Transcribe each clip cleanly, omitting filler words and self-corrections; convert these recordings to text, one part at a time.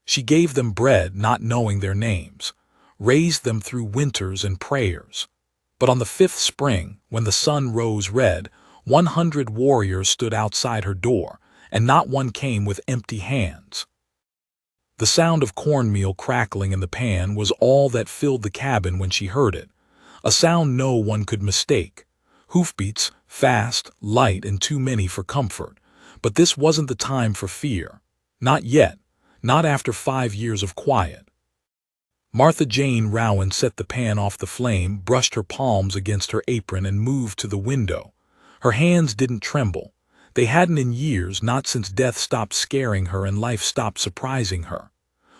She gave them bread not knowing their names, raised them through winters and prayers. But on the 5th spring, when the sun rose red, 100 warriors stood outside her door, and not one came with empty hands. The sound of cornmeal crackling in the pan was all that filled the cabin when she heard it, a sound no one could mistake. Hoofbeats, fast, light, and too many for comfort. But this wasn't the time for fear. Not yet, not after 5 years of quiet. Martha Jane Rowan set the pan off the flame, brushed her palms against her apron, and moved to the window. Her hands didn't tremble. They hadn't in years, not since death stopped scaring her and life stopped surprising her.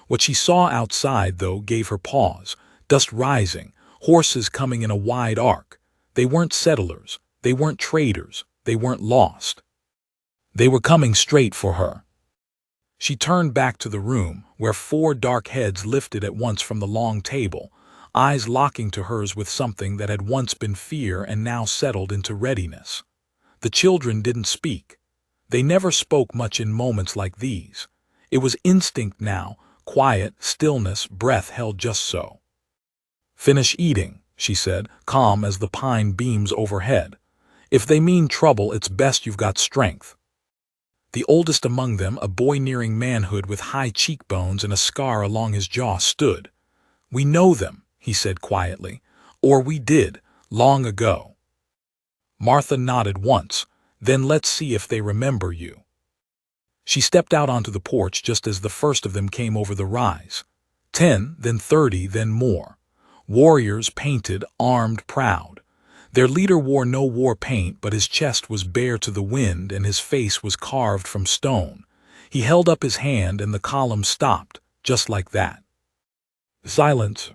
What she saw outside, though, gave her pause. Dust rising, horses coming in a wide arc. They weren't settlers, they weren't traders, they weren't lost. They were coming straight for her. She turned back to the room, where 4 dark heads lifted at once from the long table, eyes locking to hers with something that had once been fear and now settled into readiness. The children didn't speak. They never spoke much in moments like these. It was instinct now, quiet, stillness, breath held just so. "Finish eating," she said, calm as the pine beams overhead. "If they mean trouble, it's best you've got strength." The oldest among them, a boy nearing manhood with high cheekbones and a scar along his jaw, stood. "We know them," he said quietly. "Or we did, long ago." Martha nodded once. "Then let's see if they remember you." She stepped out onto the porch just as the first of them came over the rise. 10, then 30, then more. Warriors, painted, armed, proud. Their leader wore no war paint, but his chest was bare to the wind and his face was carved from stone. He held up his hand and the column stopped, just like that. Silence.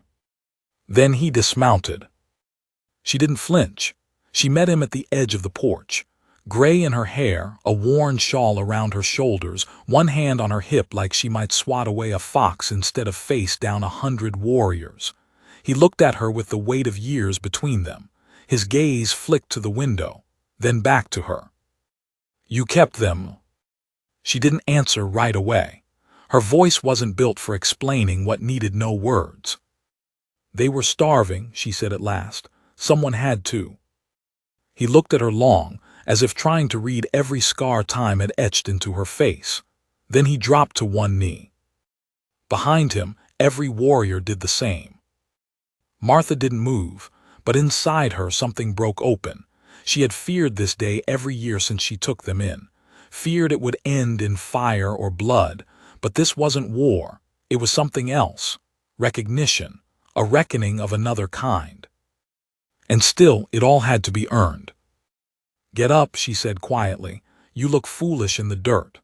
Then he dismounted. She didn't flinch. She met him at the edge of the porch. Gray in her hair, a worn shawl around her shoulders, one hand on her hip like she might swat away a fox instead of face down 100 warriors. He looked at her with the weight of years between them. His gaze flicked to the window, then back to her. "You kept them." She didn't answer right away. Her voice wasn't built for explaining what needed no words. "They were starving," she said at last. "Someone had to." He looked at her long, as if trying to read every scar time had etched into her face. Then he dropped to one knee. Behind him, every warrior did the same. Martha didn't move, but inside her something broke open. She had feared this day every year since she took them in. Feared it would end in fire or blood, but this wasn't war. It was something else. Recognition. A reckoning of another kind. And still, it all had to be earned. "Get up," she said quietly. "You look foolish in the dirt."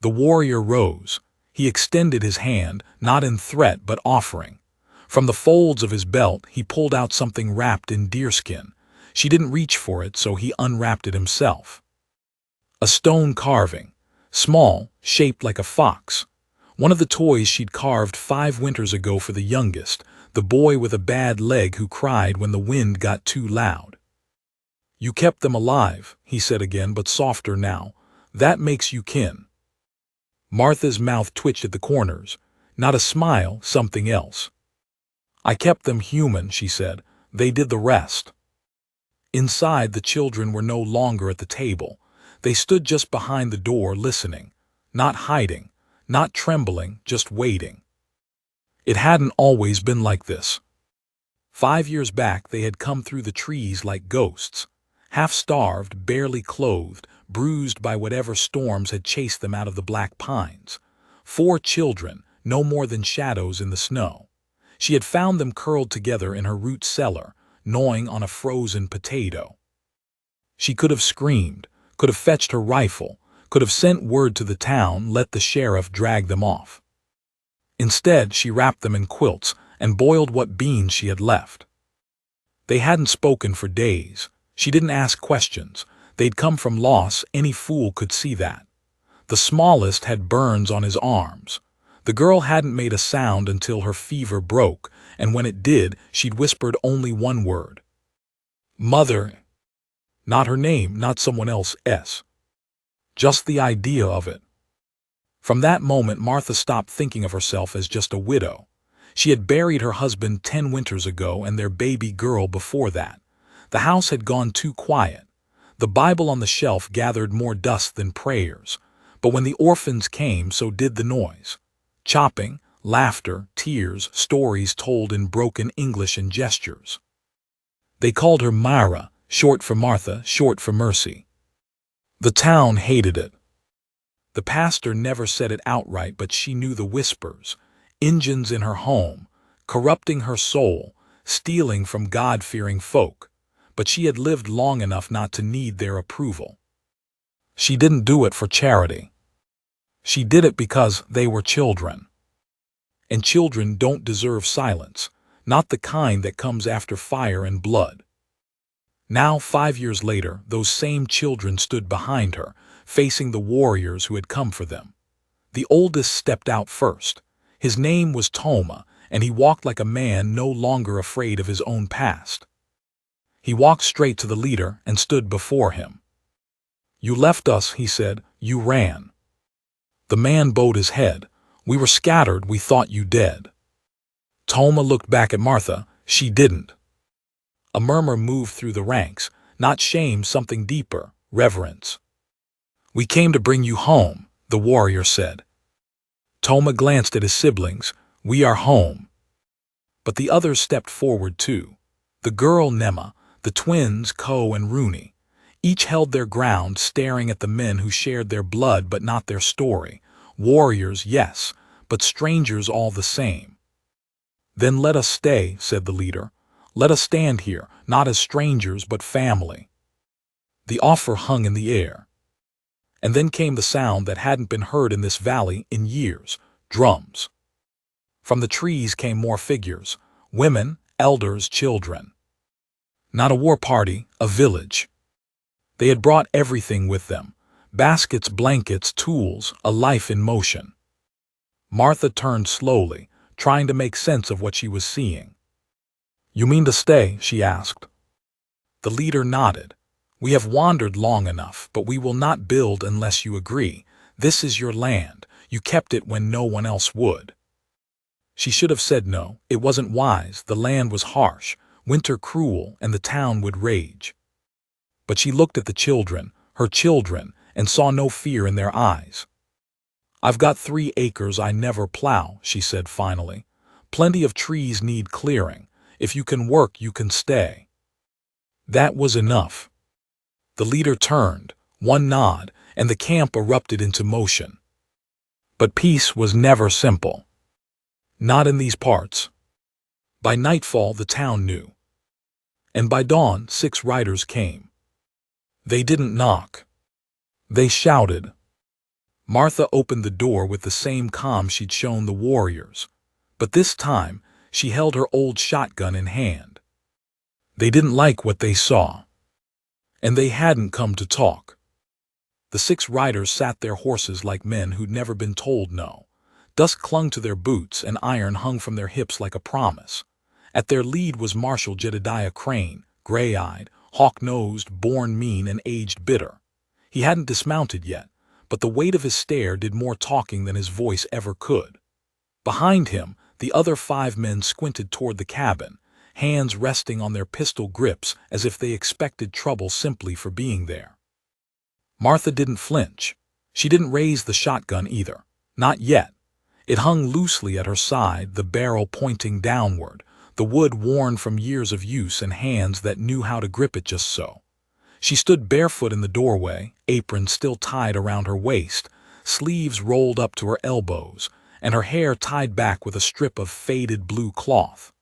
The warrior rose. He extended his hand, not in threat but offering. From the folds of his belt, he pulled out something wrapped in deerskin. She didn't reach for it, so he unwrapped it himself. A stone carving. Small, shaped like a fox. One of the toys she'd carved 5 winters ago for the youngest, the boy with a bad leg who cried when the wind got too loud. "You kept them alive," he said again, but softer now. "That makes you kin." Martha's mouth twitched at the corners. Not a smile, something else. "I kept them human," she said. "They did the rest." Inside, the children were no longer at the table. They stood just behind the door, listening. Not hiding, not trembling, just waiting. It hadn't always been like this. 5 years back, they had come through the trees like ghosts. Half-starved, barely clothed, bruised by whatever storms had chased them out of the black pines. 4 children, no more than shadows in the snow. She had found them curled together in her root cellar, gnawing on a frozen potato. She could have screamed, could have fetched her rifle, could have sent word to the town, let the sheriff drag them off. Instead, she wrapped them in quilts and boiled what beans she had left. They hadn't spoken for days. She didn't ask questions. They'd come from loss, any fool could see that. The smallest had burns on his arms. The girl hadn't made a sound until her fever broke, and when it did, she'd whispered only one word. "Mother." Not her name, not someone else's. Just the idea of it. From that moment, Martha stopped thinking of herself as just a widow. She had buried her husband 10 winters ago and their baby girl before that. The house had gone too quiet. The Bible on the shelf gathered more dust than prayers. But when the orphans came, so did the noise. Chopping, laughter, tears, stories told in broken English and gestures. They called her Myra, short for Martha, short for mercy. The town hated it. The pastor never said it outright, but she knew the whispers. Engines in her home, corrupting her soul, stealing from God-fearing folk. But she had lived long enough not to need their approval. She didn't do it for charity. She did it because they were children. And children don't deserve silence, not the kind that comes after fire and blood. Now, 5 years later, those same children stood behind her, facing the warriors who had come for them. The oldest stepped out first. His name was Toma, and he walked like a man no longer afraid of his own past. He walked straight to the leader and stood before him. "You left us," he said. "You ran." The man bowed his head. "We were scattered. We thought you dead." Toma looked back at Martha. She didn't. A murmur moved through the ranks. Not shame, something deeper, reverence. "We came to bring you home," the warrior said. Toma glanced at his siblings. "We are home." But the others stepped forward too. The girl Nema, the twins Ko and Rooney. Each held their ground, staring at the men who shared their blood but not their story. Warriors, yes, but strangers all the same. "Then let us stay," said the leader. "Let us stand here, not as strangers but family." The offer hung in the air. And then came the sound that hadn't been heard in this valley in years: drums. From the trees came more figures: women, elders, children. Not a war party, a village. They had brought everything with them: baskets, blankets, tools, a life in motion. Martha turned slowly, trying to make sense of what she was seeing. "You mean to stay?" she asked. The leader nodded. "We have wandered long enough, but we will not build unless you agree. This is your land. You kept it when no one else would." She should have said no. It wasn't wise. The land was harsh, winter cruel, and the town would rage. But she looked at the children, her children, and saw no fear in their eyes. "I've got 3 acres I never plow," she said finally. "Plenty of trees need clearing. If you can work, you can stay." That was enough. The leader turned, one nod, and the camp erupted into motion. But peace was never simple. Not in these parts. By nightfall, the town knew. And by dawn, 6 riders came. They didn't knock. They shouted. Martha opened the door with the same calm she'd shown the warriors. But this time, she held her old shotgun in hand. They didn't like what they saw. And they hadn't come to talk. The 6 riders sat their horses like men who'd never been told no. Dust clung to their boots and iron hung from their hips like a promise. At their lead was Marshal Jedediah Crane, gray-eyed, hawk-nosed, born mean and aged bitter. He hadn't dismounted yet, but the weight of his stare did more talking than his voice ever could. Behind him, the other 5 men squinted toward the cabin, hands resting on their pistol grips as if they expected trouble simply for being there. Martha didn't flinch. She didn't raise the shotgun either. Not yet. It hung loosely at her side, the barrel pointing downward, the wood worn from years of use and hands that knew how to grip it just so. She stood barefoot in the doorway, apron still tied around her waist, sleeves rolled up to her elbows, and her hair tied back with a strip of faded blue cloth.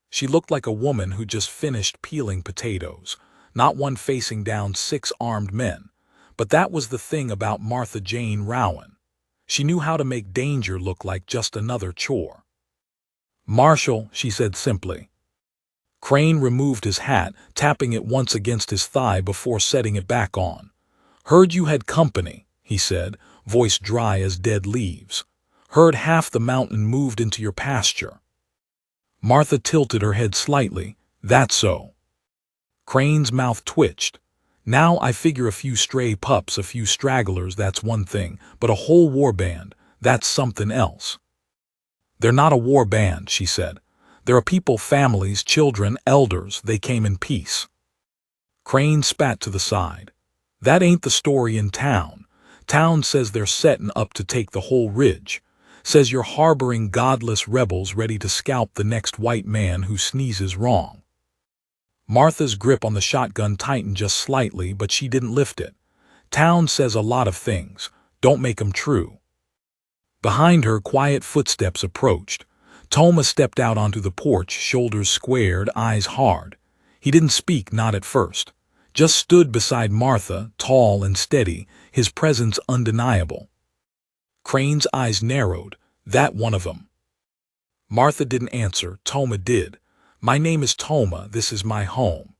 She looked like a woman who just finished peeling potatoes, not one facing down 6 armed men. But that was the thing about Martha Jane Rowan. She knew how to make danger look like just another chore. "Marshal," she said simply. Crane removed his hat, tapping it once against his thigh before setting it back on. "Heard you had company," he said, voice dry as dead leaves. "Heard half the mountain moved into your pasture." Martha tilted her head slightly. "That's so." Crane's mouth twitched. Now I figure a few stray pups, a few stragglers, that's one thing, but a whole war band, that's something else. They're not a war band, she said. There are people, families, children, elders, they came in peace. Crane spat to the side. That ain't the story in town. Town says they're setting up to take the whole ridge. Says you're harboring godless rebels ready to scalp the next white man who sneezes wrong. Martha's grip on the shotgun tightened just slightly, but she didn't lift it. Town says a lot of things. Don't make 'em true. Behind her, quiet footsteps approached. Toma stepped out onto the porch, shoulders squared, eyes hard. He didn't speak, not at first. Just stood beside Martha, tall and steady, his presence undeniable. Crane's eyes narrowed. That one of 'em. Martha didn't answer. Toma did. My name is Toma. This is my home.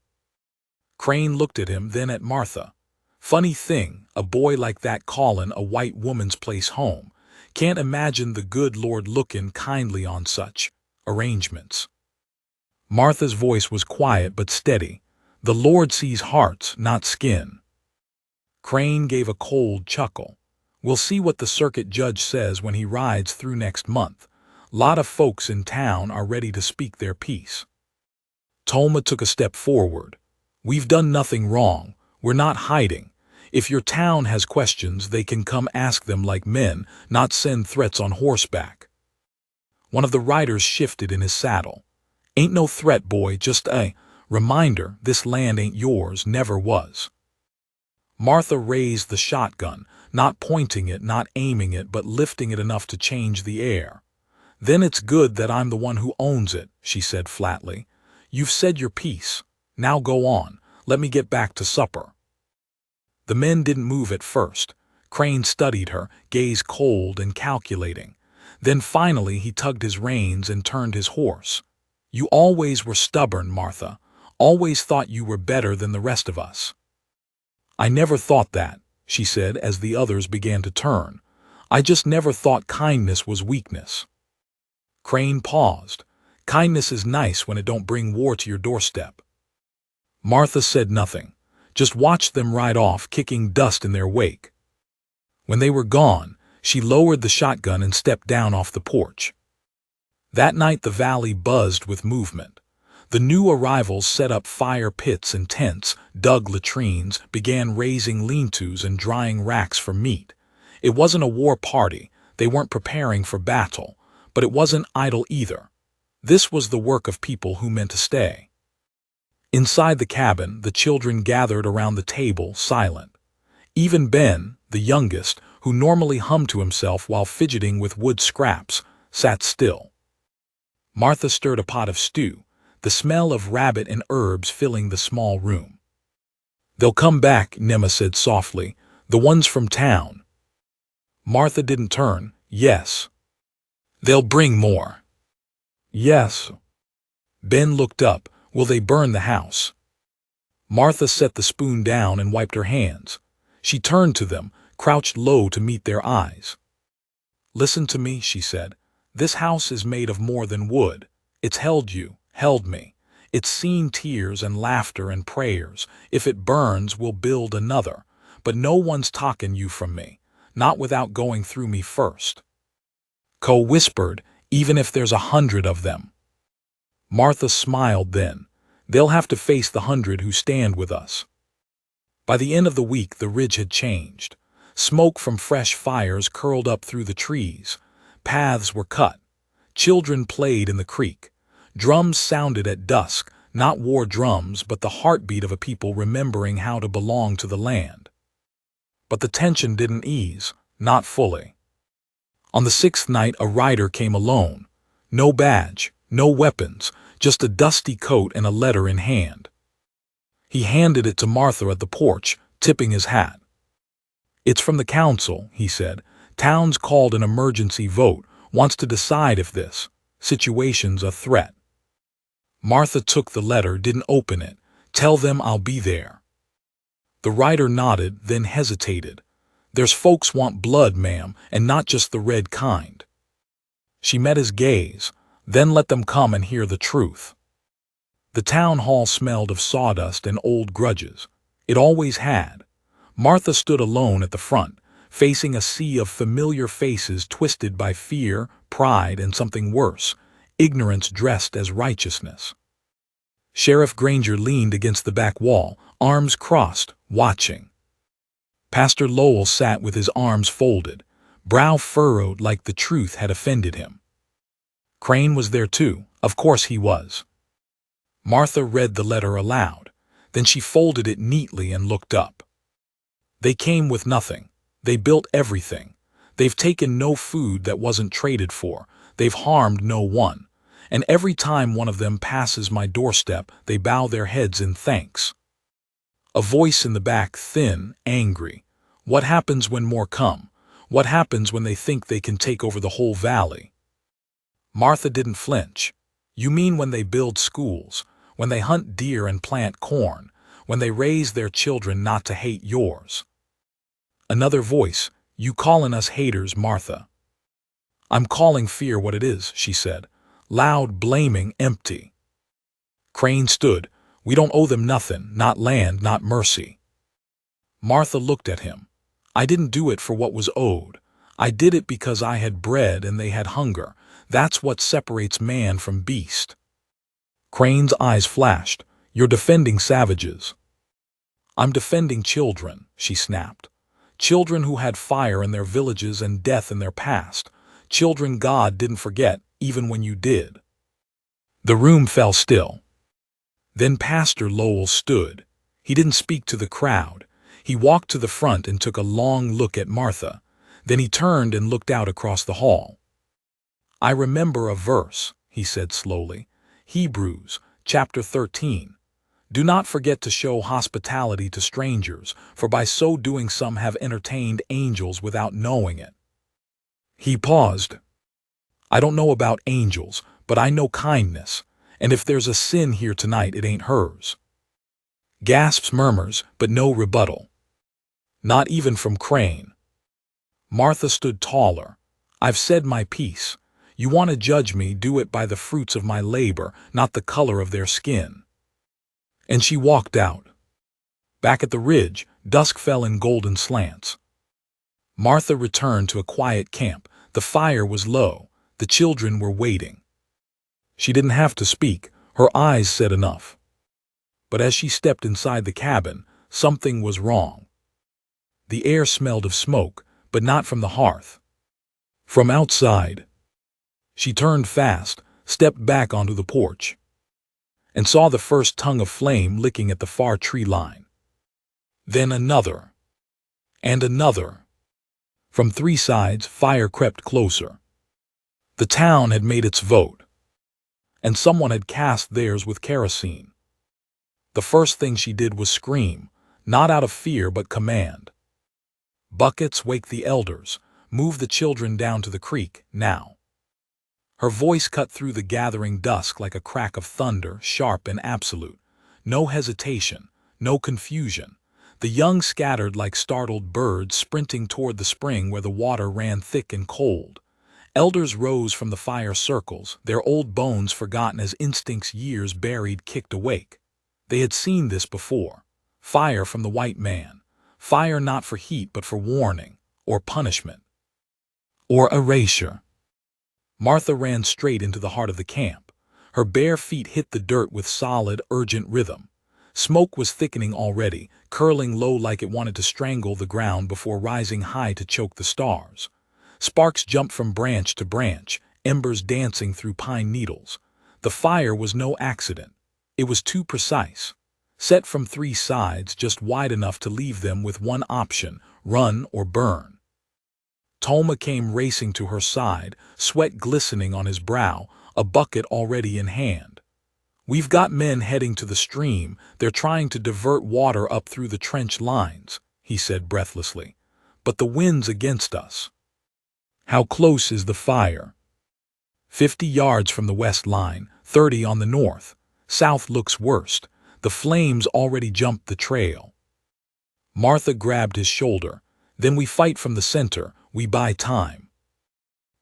Crane looked at him, then at Martha. Funny thing, a boy like that callin' a white woman's place home. Can't imagine the good Lord lookin' kindly on such arrangements. Martha's voice was quiet but steady. The Lord sees hearts, not skin. Crane gave a cold chuckle. We'll see what the circuit judge says when he rides through next month. Lot of folks in town are ready to speak their piece. Toma took a step forward. We've done nothing wrong. We're not hiding. If your town has questions, they can come ask them like men, not send threats on horseback. One of the riders shifted in his saddle. Ain't no threat, boy, just a reminder this land ain't yours, never was. Martha raised the shotgun, not pointing it, not aiming it, but lifting it enough to change the air. Then it's good that I'm the one who owns it, she said flatly. You've said your piece. Now go on. Let me get back to supper. The men didn't move at first. Crane studied her, gaze cold and calculating. Then finally he tugged his reins and turned his horse. You always were stubborn, Martha. Always thought you were better than the rest of us. I never thought that, she said as the others began to turn. I just never thought kindness was weakness. Crane paused. Kindness is nice when it don't bring war to your doorstep. Martha said nothing. Just watched them ride off, kicking dust in their wake. When they were gone, she lowered the shotgun and stepped down off the porch. That night the valley buzzed with movement. The new arrivals set up fire pits and tents, dug latrines, began raising lean-tos and drying racks for meat. It wasn't a war party. They weren't preparing for battle, but it wasn't idle either. This was the work of people who meant to stay. Inside the cabin, the children gathered around the table, silent. Even Ben, the youngest, who normally hummed to himself while fidgeting with wood scraps, sat still. Martha stirred a pot of stew, the smell of rabbit and herbs filling the small room. They'll come back, Nema said softly, the ones from town. Martha didn't turn. Yes. They'll bring more. Yes. Ben looked up. Will they burn the house? Martha set the spoon down and wiped her hands. She turned to them, crouched low to meet their eyes. Listen to me, she said. This house is made of more than wood. It's held you, held me. It's seen tears and laughter and prayers. If it burns, we'll build another. But no one's talking you from me, not without going through me first. Co whispered, even if there's 100 of them. Martha smiled then. They'll have to face the 100 who stand with us. By the end of the week, the ridge had changed. Smoke from fresh fires curled up through the trees. Paths were cut. Children played in the creek. Drums sounded at dusk, not war drums, but the heartbeat of a people remembering how to belong to the land. But the tension didn't ease, not fully. On the 6th night, a rider came alone. No badge, no weapons, just a dusty coat and a letter in hand. He handed it to Martha at the porch, tipping his hat. It's from the council, he said. Town's called an emergency vote, wants to decide if this situation's a threat. Martha took the letter, didn't open it. Tell them I'll be there. The rider nodded, then hesitated. There's folks want blood, ma'am, and not just the red kind. She met his gaze. Then let them come and hear the truth. The town hall smelled of sawdust and old grudges. It always had. Martha stood alone at the front, facing a sea of familiar faces twisted by fear, pride, and something worse, ignorance dressed as righteousness. Sheriff Granger leaned against the back wall, arms crossed, watching. Pastor Lowell sat with his arms folded, brow furrowed like the truth had offended him. Crane was there too, of course he was. Martha read the letter aloud, then she folded it neatly and looked up. They came with nothing. They built everything. They've taken no food that wasn't traded for. They've harmed no one. And every time one of them passes my doorstep, they bow their heads in thanks. A voice in the back, thin, angry. What happens when more come? What happens when they think they can take over the whole valley? Martha didn't flinch. You mean when they build schools, when they hunt deer and plant corn, when they raise their children not to hate yours? Another voice, you callin' us haters, Martha. I'm calling fear what it is, she said. Loud, blaming, empty. Crane stood. We don't owe them nothing, not land, not mercy. Martha looked at him. I didn't do it for what was owed. I did it because I had bread and they had hunger. That's what separates man from beast. Crane's eyes flashed. You're defending savages. I'm defending children, she snapped. Children who had fire in their villages and death in their past. Children God didn't forget, even when you did. The room fell still. Then Pastor Lowell stood. He didn't speak to the crowd. He walked to the front and took a long look at Martha. Then he turned and looked out across the hall. I remember a verse, he said slowly. Hebrews, chapter 13. Do not forget to show hospitality to strangers, for by so doing some have entertained angels without knowing it. He paused. I don't know about angels, but I know kindness, and if there's a sin here tonight, it ain't hers. Gasps, murmurs, but no rebuttal. Not even from Crane. Martha stood taller. I've said my piece. You want to judge me, do it by the fruits of my labor, not the color of their skin. And she walked out. Back at the ridge, dusk fell in golden slants. Martha returned to a quiet camp. The fire was low. The children were waiting. She didn't have to speak. Her eyes said enough. But as she stepped inside the cabin, something was wrong. The air smelled of smoke, but not from the hearth. From outside. She turned fast, stepped back onto the porch, and saw the first tongue of flame licking at the far tree line. Then another. And another. From three sides, fire crept closer. The town had made its vote, and someone had cast theirs with kerosene. The first thing she did was scream, not out of fear but command. Buckets, wake the elders. Move the children down to the creek, now. Her voice cut through the gathering dusk like a crack of thunder, sharp and absolute. No hesitation, no confusion. The young scattered like startled birds sprinting toward the spring where the water ran thick and cold. Elders rose from the fire circles, their old bones forgotten as instincts years buried kicked awake. They had seen this before. Fire from the white man. Fire not for heat but for warning, or punishment, or erasure. Martha ran straight into the heart of the camp. Her bare feet hit the dirt with solid, urgent rhythm. Smoke was thickening already, curling low like it wanted to strangle the ground before rising high to choke the stars. Sparks jumped from branch to branch, embers dancing through pine needles. The fire was no accident. It was too precise. Set from three sides, just wide enough to leave them with one option, run or burn. Toma came racing to her side, sweat glistening on his brow, a bucket already in hand. We've got men heading to the stream. They're trying to divert water up through the trench lines, he said breathlessly. But the wind's against us. How close is the fire? 50 yards from the west line, 30 on the north. South looks worst. The flames already jumped the trail. Martha grabbed his shoulder. Then we fight from the center. We buy time.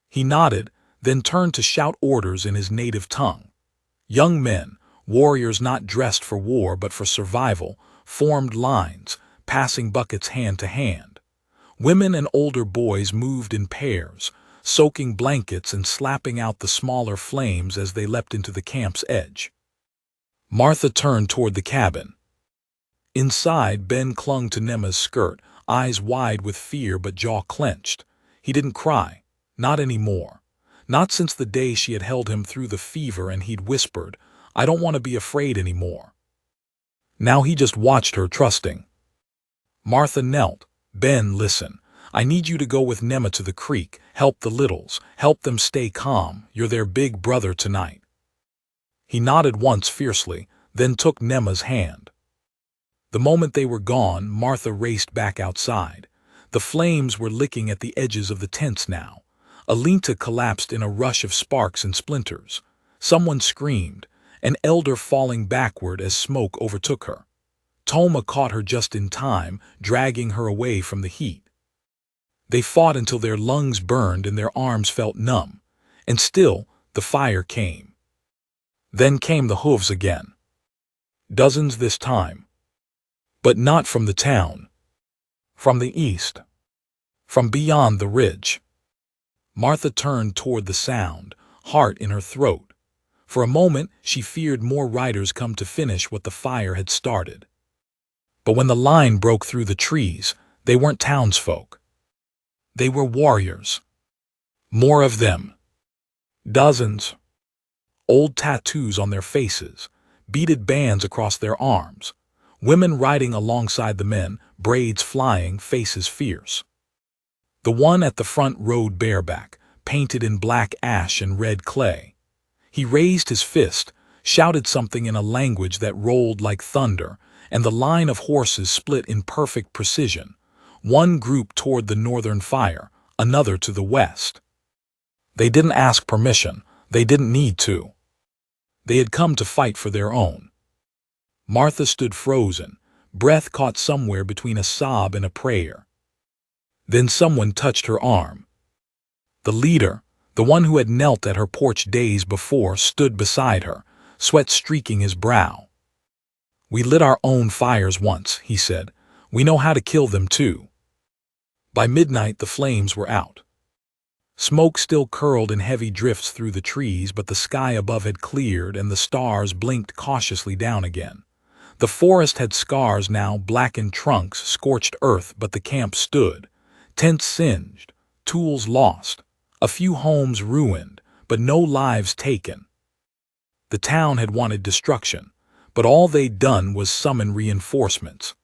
He nodded, then turned to shout orders in his native tongue. Young men, warriors not dressed for war but for survival, formed lines, passing buckets hand to hand. Women and older boys moved in pairs, soaking blankets and slapping out the smaller flames as they leapt into the camp's edge. Martha turned toward the cabin. Inside, Ben clung to Nema's skirt, eyes wide with fear but jaw clenched. He didn't cry. Not anymore. Not since the day she had held him through the fever and he'd whispered, "I don't want to be afraid anymore." Now he just watched her, trusting. Martha knelt. "Ben, listen. I need you to go with Nema to the creek, help the littles, help them stay calm. You're their big brother tonight." He nodded once fiercely, then took Nema's hand. The moment they were gone, Martha raced back outside. The flames were licking at the edges of the tents now. Alinta collapsed in a rush of sparks and splinters. Someone screamed, an elder falling backward as smoke overtook her. Toma caught her just in time, dragging her away from the heat. They fought until their lungs burned and their arms felt numb. And still, the fire came. Then came the hooves again. Dozens this time. But not from the town. From the east. From beyond the ridge. Martha turned toward the sound, heart in her throat. For a moment, she feared more riders come to finish what the fire had started. But when the line broke through the trees, they weren't townsfolk. They were warriors. More of them. Dozens. Old tattoos on their faces, beaded bands across their arms. Women riding alongside the men, braids flying, faces fierce. The one at the front rode bareback, painted in black ash and red clay. He raised his fist, shouted something in a language that rolled like thunder, and the line of horses split in perfect precision. One group toward the northern fire, another to the west. They didn't ask permission. They didn't need to. They had come to fight for their own. Martha stood frozen, breath caught somewhere between a sob and a prayer. Then someone touched her arm. The leader, the one who had knelt at her porch days before, stood beside her, sweat streaking his brow. "We lit our own fires once," he said. "We know how to kill them too." By midnight the flames were out. Smoke still curled in heavy drifts through the trees, but the sky above had cleared and the stars blinked cautiously down again. The forest had scars now, blackened trunks, scorched earth, but the camp stood. Tents singed, tools lost, a few homes ruined, but no lives taken. The town had wanted destruction, but all they'd done was summon reinforcements.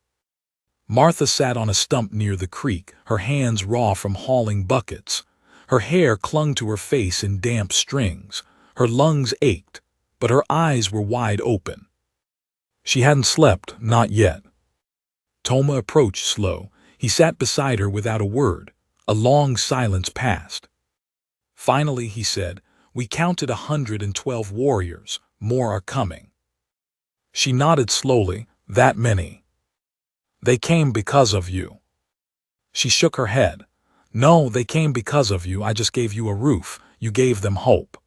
Martha sat on a stump near the creek, her hands raw from hauling buckets. Her hair clung to her face in damp strings. Her lungs ached, but her eyes were wide open. She hadn't slept, not yet. Toma approached slow. He sat beside her without a word. A long silence passed. Finally, he said, "We counted 112 warriors. More are coming." She nodded slowly. "That many." "They came because of you." She shook her head. "No, they came because of you. I just gave you a roof. You gave them hope."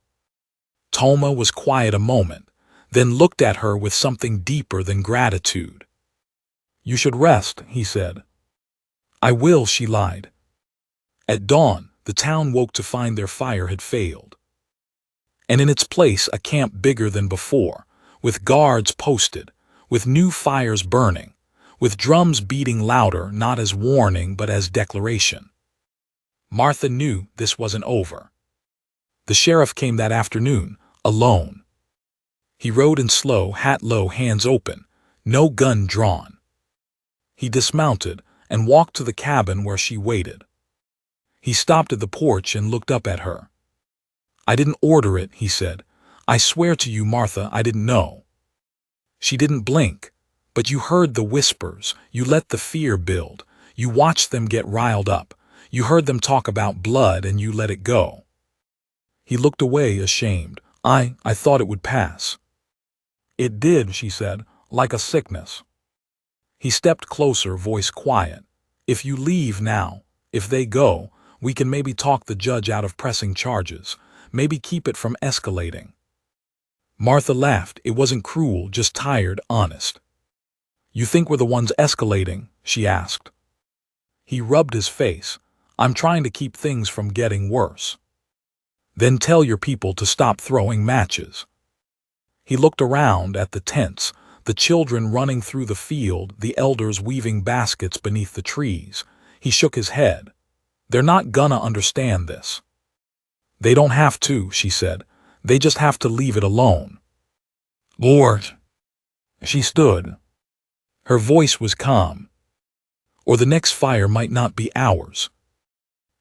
Toma was quiet a moment, then looked at her with something deeper than gratitude. "You should rest," he said. "I will," she lied. At dawn, the town woke to find their fire had failed. And in its place a camp bigger than before, with guards posted, with new fires burning, with drums beating louder, not as warning but as declaration. Martha knew this wasn't over. The sheriff came that afternoon, alone. He rode in slow, hat low, hands open, no gun drawn. He dismounted and walked to the cabin where she waited. He stopped at the porch and looked up at her. "I didn't order it," he said. "I swear to you, Martha, I didn't know." She didn't blink, but you heard the whispers, you let the fear build, you watched them get riled up, you heard them talk about blood and you let it go. He looked away, ashamed. I thought it would pass." "It did," she said, "like a sickness." He stepped closer, voice quiet. "If you leave now, if they go, we can maybe talk the judge out of pressing charges, maybe keep it from escalating." Martha laughed. It wasn't cruel, just tired, honest. You think we're the ones escalating? She asked. He rubbed his face. I'm trying to keep things from getting worse. Then tell your people to stop throwing matches. He looked around at the tents, the children running through the field, the elders weaving baskets beneath the trees. He shook his head. They're not gonna understand this. They don't have to, she said. They just have to leave it alone. Lord. She stood. Her voice was calm. Or the next fire might not be ours.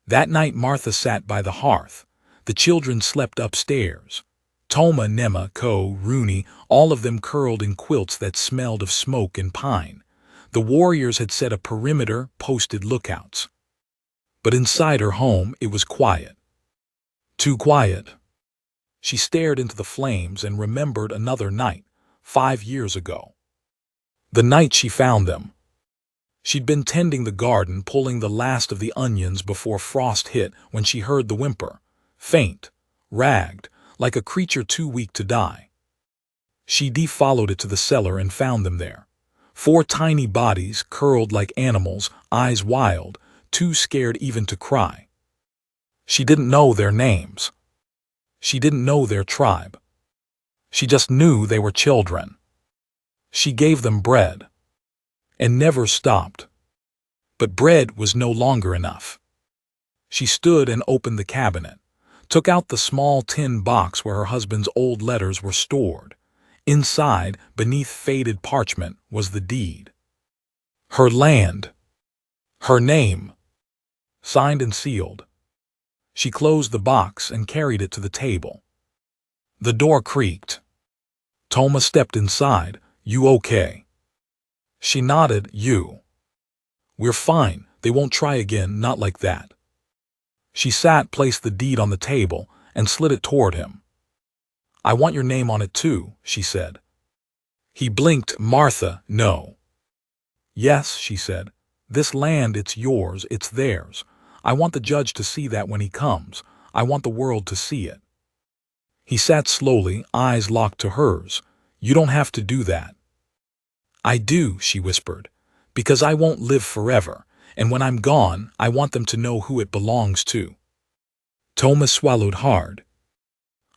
That night Martha sat by the hearth. The children slept upstairs. Toma, Nema, Ko, Rooney, all of them curled in quilts that smelled of smoke and pine. The warriors had set a perimeter, posted lookouts. But inside her home it was quiet. Too quiet. She stared into the flames and remembered another night, 5 years ago. The night she found them. She'd been tending the garden, pulling the last of the onions before frost hit when she heard the whimper, faint, ragged, like a creature too weak to die. She followed it to the cellar and found them there. 4 tiny bodies, curled like animals, eyes wild, too scared even to cry. She didn't know their names. She didn't know their tribe. She just knew they were children. She gave them bread. And never stopped. But bread was no longer enough. She stood and opened the cabinet, took out the small tin box where her husband's old letters were stored. Inside, beneath faded parchment, was the deed. Her land. Her name. Signed and sealed. She closed the box and carried it to the table. The door creaked. Toma stepped inside. You okay? She nodded. You. We're fine. They won't try again, not like that. She sat, placed the deed on the table, and slid it toward him. I want your name on it too, she said. He blinked. Martha, no. Yes, she said. This land, it's yours, it's theirs. I want the judge to see that when he comes. I want the world to see it. He sat slowly, eyes locked to hers. You don't have to do that. I do, she whispered, because I won't live forever, and when I'm gone, I want them to know who it belongs to. Toma swallowed hard.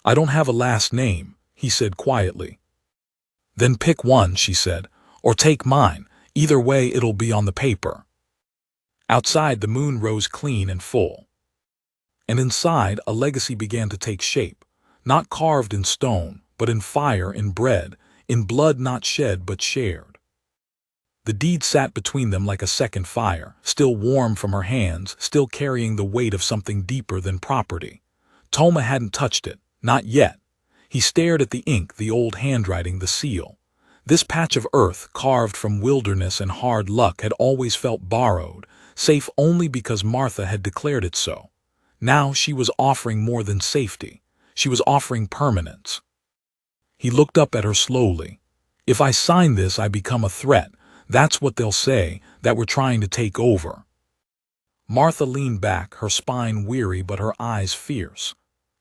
I don't have a last name, he said quietly. Then pick one, she said, or take mine. Either way, it'll be on the paper. Outside, the moon rose clean and full. And inside, a legacy began to take shape, not carved in stone, but in fire, in bread, in blood not shed but shared. The deed sat between them like a second fire, still warm from her hands, still carrying the weight of something deeper than property. Toma hadn't touched it, not yet. He stared at the ink, the old handwriting, the seal. This patch of earth, carved from wilderness and hard luck, had always felt borrowed, safe only because Martha had declared it so. Now she was offering more than safety. She was offering permanence. He looked up at her slowly. If I sign this, I become a threat. That's what they'll say, that we're trying to take over. Martha leaned back, her spine weary but her eyes fierce.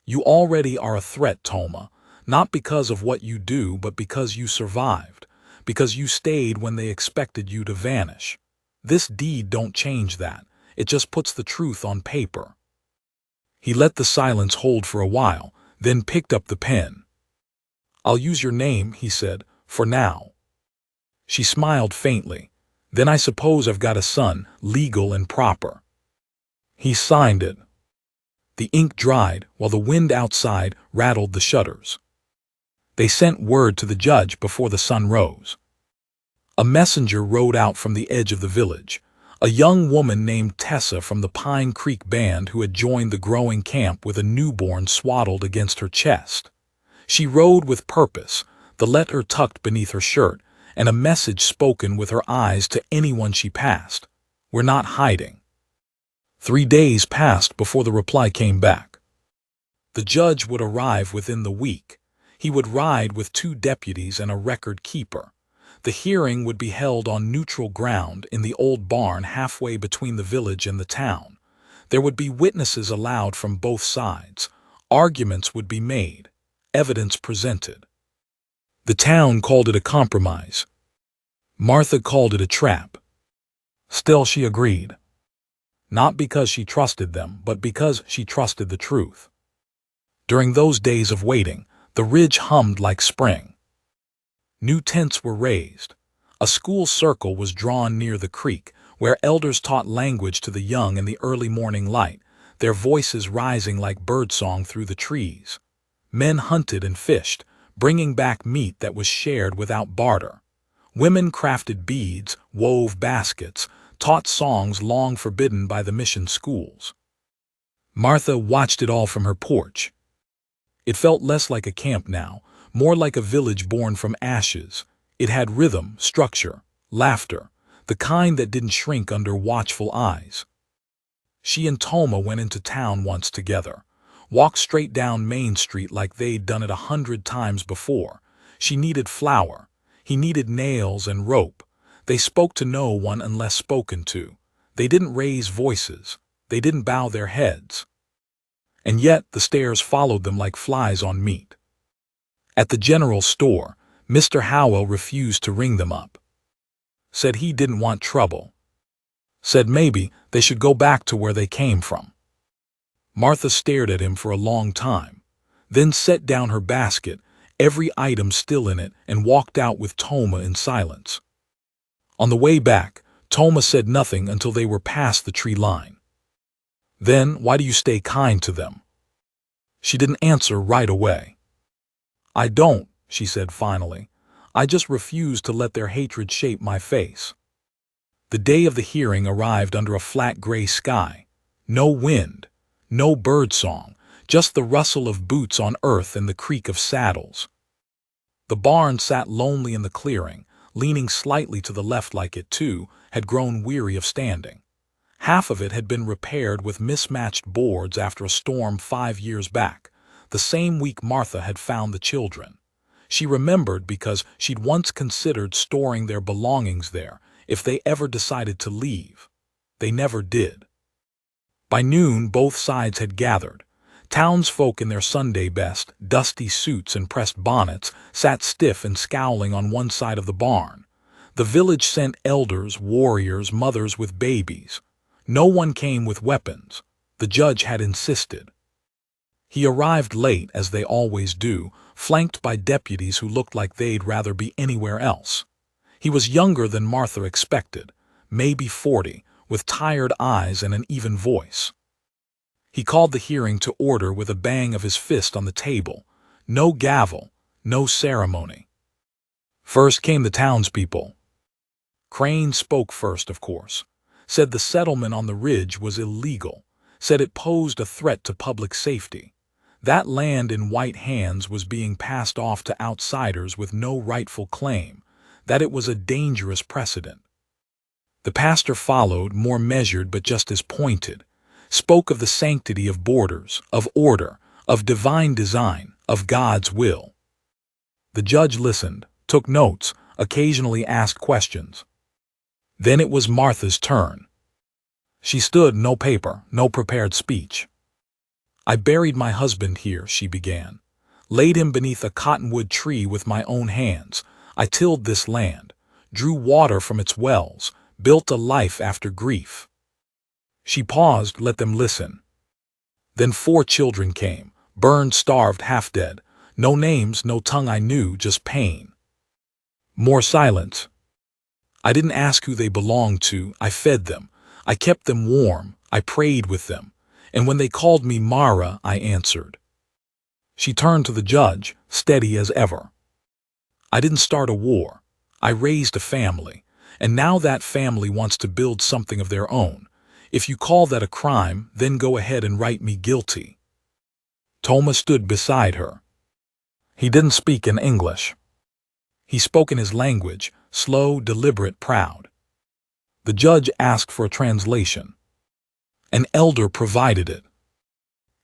You already are a threat, Toma, not because of what you do, but because you survived, because you stayed when they expected you to vanish. This deed don't change that. It just puts the truth on paper. He let the silence hold for a while, then picked up the pen. I'll use your name, he said, for now. She smiled faintly. Then I suppose I've got a son, legal and proper. He signed it. The ink dried while the wind outside rattled the shutters. They sent word to the judge before the sun rose. A messenger rode out from the edge of the village, a young woman named Tessa from the Pine Creek band who had joined the growing camp with a newborn swaddled against her chest. She rode with purpose, the letter tucked beneath her shirt, and a message spoken with her eyes to anyone she passed. We're not hiding. 3 days passed before the reply came back. The judge would arrive within the week. He would ride with 2 deputies and a record keeper. The hearing would be held on neutral ground in the old barn halfway between the village and the town. There would be witnesses allowed from both sides. Arguments would be made. Evidence presented. The town called it a compromise. Martha called it a trap. Still, she agreed. Not because she trusted them, but because she trusted the truth. During those days of waiting, the ridge hummed like spring. New tents were raised. A school circle was drawn near the creek, where elders taught language to the young in the early morning light, their voices rising like birdsong through the trees. Men hunted and fished, bringing back meat that was shared without barter. Women crafted beads, wove baskets, taught songs long forbidden by the mission schools. Martha watched it all from her porch. It felt less like a camp now, more like a village born from ashes. It had rhythm, structure, laughter, the kind that didn't shrink under watchful eyes. She and Toma went into town once together, walked straight down Main Street like they'd done it 100 times before. She needed flour. He needed nails and rope. They spoke to no one unless spoken to. They didn't raise voices. They didn't bow their heads. And yet the stairs followed them like flies on meat. At the general store, Mr. Howell refused to ring them up. Said he didn't want trouble. Said maybe they should go back to where they came from. Martha stared at him for a long time, then set down her basket, every item still in it, and walked out with Toma in silence. On the way back, Toma said nothing until they were past the tree line. Then, why do you stay kind to them? She didn't answer right away. I don't, she said finally. I just refuse to let their hatred shape my face. The day of the hearing arrived under a flat gray sky. No wind, no birdsong, just the rustle of boots on earth and the creak of saddles. The barn sat lonely in the clearing, leaning slightly to the left like it, too, had grown weary of standing. Half of it had been repaired with mismatched boards after a storm 5 years back, the same week Martha had found the children. She remembered because she'd once considered storing their belongings there if they ever decided to leave. They never did. By noon, both sides had gathered. Townsfolk in their Sunday best, dusty suits and pressed bonnets, sat stiff and scowling on one side of the barn. The village sent elders, warriors, mothers with babies. No one came with weapons. The judge had insisted. He arrived late, as they always do, flanked by deputies who looked like they'd rather be anywhere else. He was younger than Martha expected, maybe 40, with tired eyes and an even voice. He called the hearing to order with a bang of his fist on the table. No gavel, no ceremony. First came the townspeople. Crane spoke first, of course. Said the settlement on the ridge was illegal. Said it posed a threat to public safety. That land in white hands was being passed off to outsiders with no rightful claim. That it was a dangerous precedent. The pastor followed, more measured but just as pointed. Spoke of the sanctity of borders, of order, of divine design, of God's will. The judge listened, took notes, occasionally asked questions. Then it was Martha's turn. She stood, no paper, no prepared speech. I buried my husband here, she began. Laid him beneath a cottonwood tree with my own hands. I tilled this land, drew water from its wells, built a life after grief. She paused, let them listen. Then 4 children came, burned, starved, half dead. No names, no tongue I knew, just pain. More silence. I didn't ask who they belonged to, I fed them. I kept them warm, I prayed with them. And when they called me Mara, I answered. She turned to the judge, steady as ever. I didn't start a war. I raised a family. And now that family wants to build something of their own. If you call that a crime, then go ahead and write me guilty. Toma stood beside her. He didn't speak in English. He spoke in his language, slow, deliberate, proud. The judge asked for a translation. An elder provided it.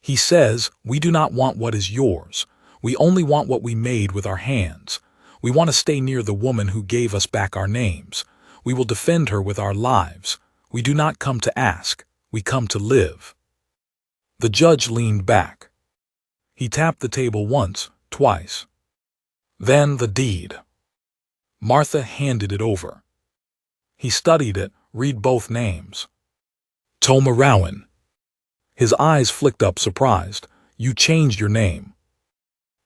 He says, we do not want what is yours. We only want what we made with our hands. We want to stay near the woman who gave us back our names. We will defend her with our lives. We do not come to ask, we come to live. The judge leaned back. He tapped the table once, twice. Then the deed. Martha handed it over. He studied it, read both names. Toma Rowan. His eyes flicked up, surprised. You changed your name.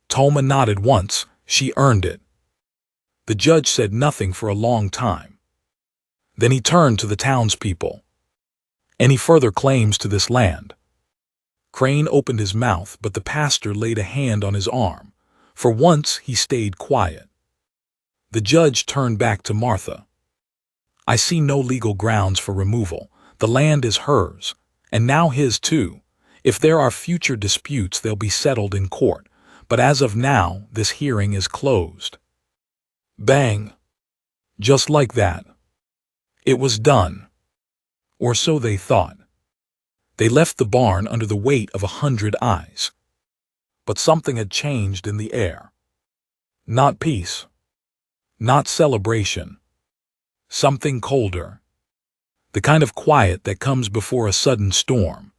Toma nodded once. She earned it. The judge said nothing for a long time. Then he turned to the townspeople. Any further claims to this land? Crane opened his mouth, but the pastor laid a hand on his arm. For once, he stayed quiet. The judge turned back to Martha. I see no legal grounds for removal. The land is hers, and now his too. If there are future disputes, they'll be settled in court. But as of now, this hearing is closed. Bang! Just like that. It was done. Or so they thought. They left the barn under the weight of 100 eyes. But something had changed in the air. Not peace. Not celebration. Something colder. The kind of quiet that comes before a sudden storm.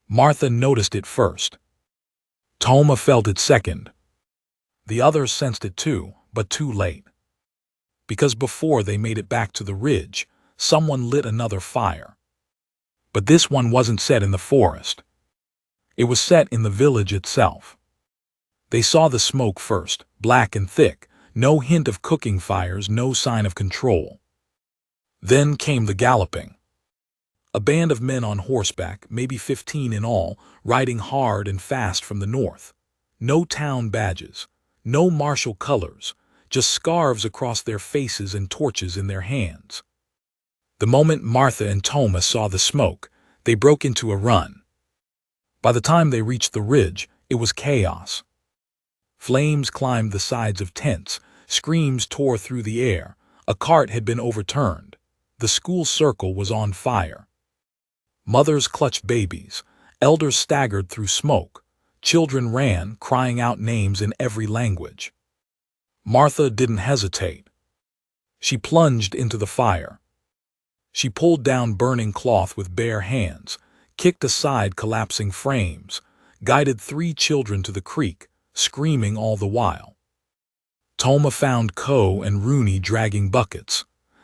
Martha noticed it first. Toma felt it second. The others sensed it too, but too late. Because before they made it back to the ridge, someone lit another fire. But this one wasn't set in the forest. It was set in the village itself. They saw the smoke first, black and thick, no hint of cooking fires, no sign of control. Then came the galloping. A band of men on horseback, maybe 15 in all, riding hard and fast from the north. No town badges, no martial colors, just scarves across their faces and torches in their hands. The moment Martha and Toma saw the smoke, they broke into a run. By the time they reached the ridge, it was chaos. Flames climbed the sides of tents, screams tore through the air, a cart had been overturned. The school circle was on fire. Mothers clutched babies, elders staggered through smoke, children ran, crying out names in every language. Martha didn't hesitate. She plunged into the fire. She pulled down burning cloth with bare hands, kicked aside collapsing frames, guided 3 children to the creek, screaming all the while. Toma found Ko and Rooney dragging buckets.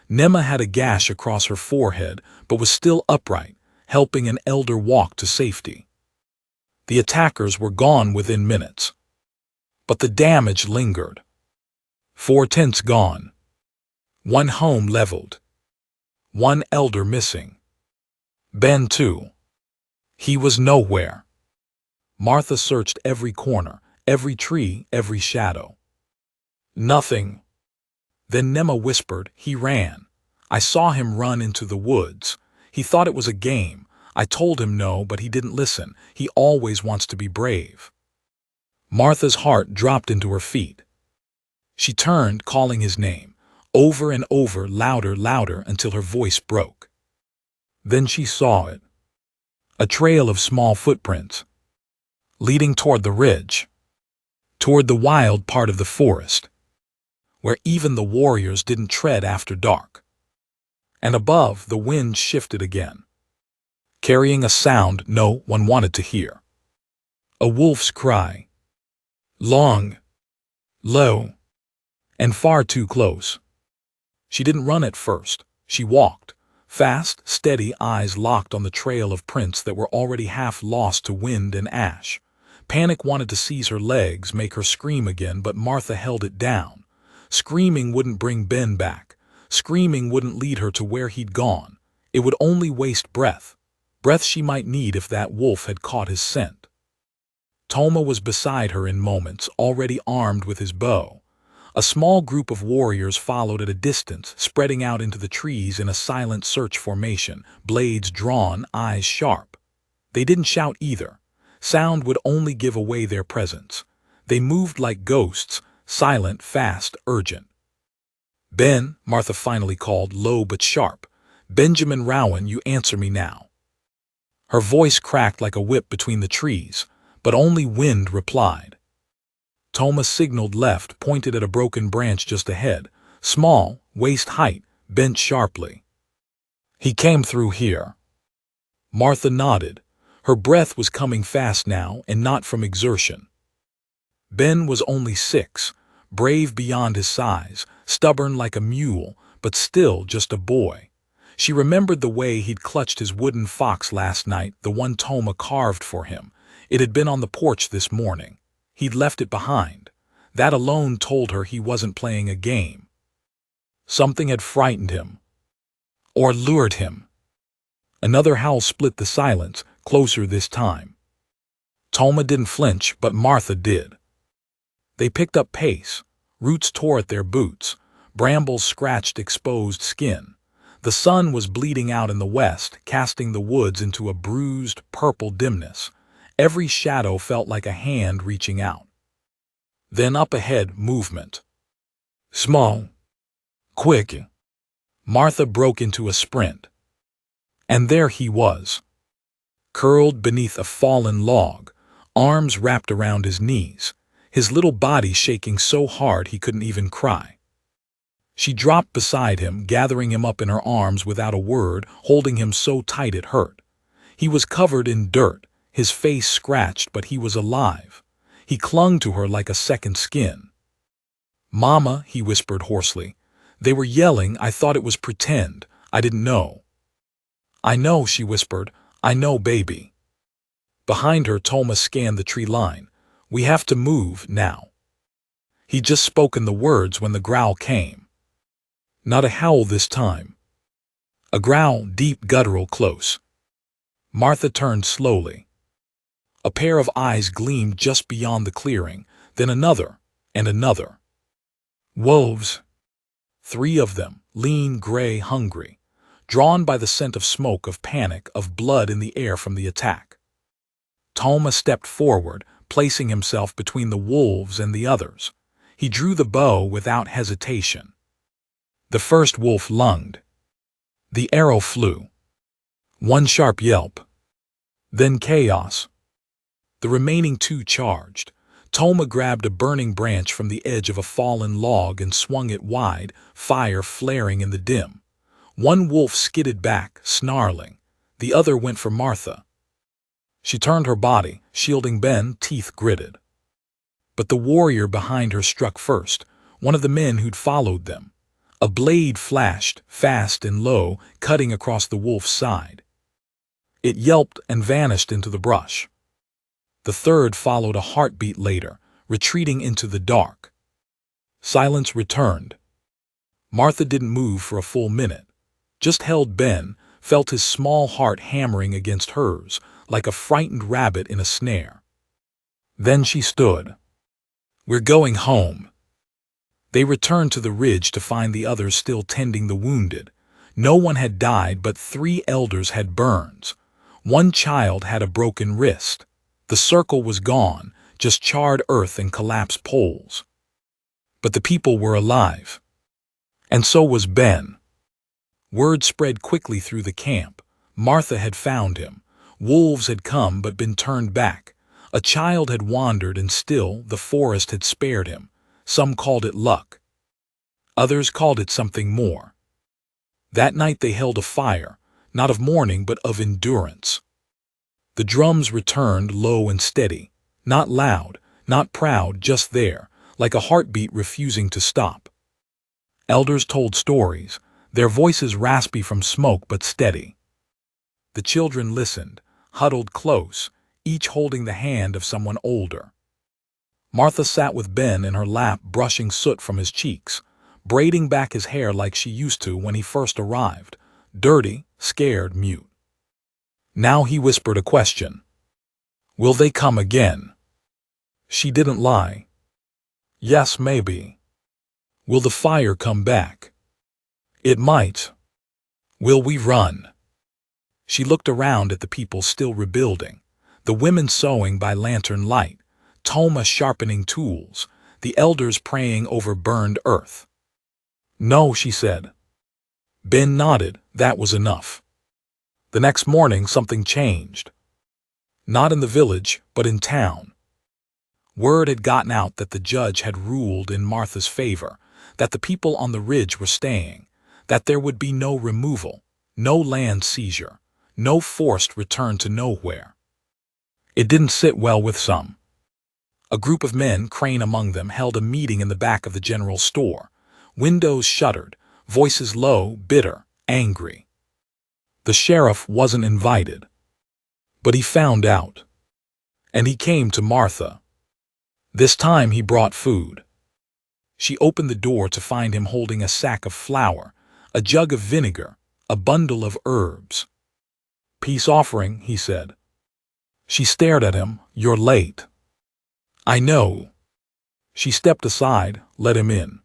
Nema had a gash across her forehead, but was still upright, helping an elder walk to safety. The attackers were gone within minutes. But the damage lingered. 4 tents gone. 1 home leveled. 1 elder missing. Ben too. He was nowhere. Martha searched every corner, every tree, every shadow. Nothing. Then Nema whispered, he ran. I saw him run into the woods. He thought it was a game. I told him no, but he didn't listen. He always wants to be brave. Martha's heart dropped into her feet. She turned, calling his name, over and over, louder, louder, until her voice broke. Then she saw it. A trail of small footprints, leading toward the ridge, toward the wild part of the forest, where even the warriors didn't tread after dark. And above, the wind shifted again, carrying a sound no one wanted to hear. A wolf's cry. Long, low, and far too close. She didn't run at first. She walked, fast, steady, eyes locked on the trail of prints that were already half lost to wind and ash. Panic wanted to seize her legs, make her scream again, but Martha held it down. Screaming wouldn't bring Ben back. Screaming wouldn't lead her to where he'd gone. It would only waste breath. Breath she might need if that wolf had caught his scent. Toma was beside her in moments, already armed with his bow. A small group of warriors followed at a distance, spreading out into the trees in a silent search formation, blades drawn, eyes sharp. They didn't shout either. Sound would only give away their presence. They moved like ghosts, silent, fast, urgent. Ben, Martha finally called, low but sharp. Benjamin Rowan, you answer me now. Her voice cracked like a whip between the trees, but only wind replied. Toma signaled left, pointed at a broken branch just ahead, small, waist height, bent sharply. He came through here. Martha nodded. Her breath was coming fast now, and not from exertion. Ben was only 6, brave beyond his size, stubborn like a mule, but still just a boy. She remembered the way he'd clutched his wooden fox last night, the one Toma carved for him. It had been on the porch this morning. He'd left it behind. That alone told her he wasn't playing a game. Something had frightened him. Or lured him. Another howl split the silence, closer this time. Toma didn't flinch, but Martha did. They picked up pace. Roots tore at their boots. Brambles scratched exposed skin. The sun was bleeding out in the west, casting the woods into a bruised, purple dimness. Every shadow felt like a hand reaching out. Then up ahead, movement. Small. Quick. Martha broke into a sprint. And there he was. Curled beneath a fallen log, arms wrapped around his knees, his little body shaking so hard he couldn't even cry. She dropped beside him, gathering him up in her arms without a word, holding him so tight it hurt. He was covered in dirt, his face scratched, but he was alive. He clung to her like a second skin. "Mama," he whispered hoarsely. "They were yelling. I thought it was pretend. I didn't know." "I know," she whispered. "I know, baby." Behind her, Toma scanned the tree line. "We have to move now." He'd just spoken the words when the growl came. Not a howl this time. A growl, deep, guttural, close. Martha turned slowly. A pair of eyes gleamed just beyond the clearing, then another, and another. Wolves. 3 of them, lean, gray, hungry, drawn by the scent of smoke, of panic, of blood in the air from the attack. Toma stepped forward, placing himself between the wolves and the others. He drew the bow without hesitation. The first wolf lunged. The arrow flew. One sharp yelp. Then chaos. The remaining 2 charged. Toma grabbed a burning branch from the edge of a fallen log and swung it wide, fire flaring in the dim. One wolf skidded back, snarling. The other went for Martha. She turned her body, shielding Ben, teeth gritted. But the warrior behind her struck first, one of the men who'd followed them. A blade flashed, fast and low, cutting across the wolf's side. It yelped and vanished into the brush. The third followed a heartbeat later, retreating into the dark. Silence returned. Martha didn't move for a full minute, just held Ben, felt his small heart hammering against hers, like a frightened rabbit in a snare. Then she stood. "We're going home." They returned to the ridge to find the others still tending the wounded. No one had died, but 3 elders had burns. One child had a broken wrist. The circle was gone, just charred earth and collapsed poles. But the people were alive. And so was Ben. Word spread quickly through the camp. Martha had found him. Wolves had come but been turned back. A child had wandered and still the forest had spared him. Some called it luck. Others called it something more. That night they held a fire, not of mourning but of endurance. The drums returned low and steady, not loud, not proud, just there, like a heartbeat refusing to stop. Elders told stories, their voices raspy from smoke but steady. The children listened, huddled close, each holding the hand of someone older. Martha sat with Ben in her lap, brushing soot from his cheeks, braiding back his hair like she used to when he first arrived, dirty, scared, mute. Now he whispered a question. "Will they come again?" She didn't lie. "Yes, maybe." "Will the fire come back?" "It might." "Will we run?" She looked around at the people still rebuilding, the women sewing by lantern light, Toma sharpening tools, the elders praying over burned earth. "No," she said. Ben nodded. That was enough. The next morning something changed. Not in the village, but in town. Word had gotten out that the judge had ruled in Martha's favor, that the people on the ridge were staying, that there would be no removal, no land seizure, no forced return to nowhere. It didn't sit well with some. A group of men, Crane among them, held a meeting in the back of the general store. Windows shuttered, voices low, bitter, angry. The sheriff wasn't invited, but he found out. And he came to Martha. This time he brought food. She opened the door to find him holding a sack of flour, a jug of vinegar, a bundle of herbs. "Peace offering," he said. She stared at him. "You're late." "I know." She stepped aside, let him in.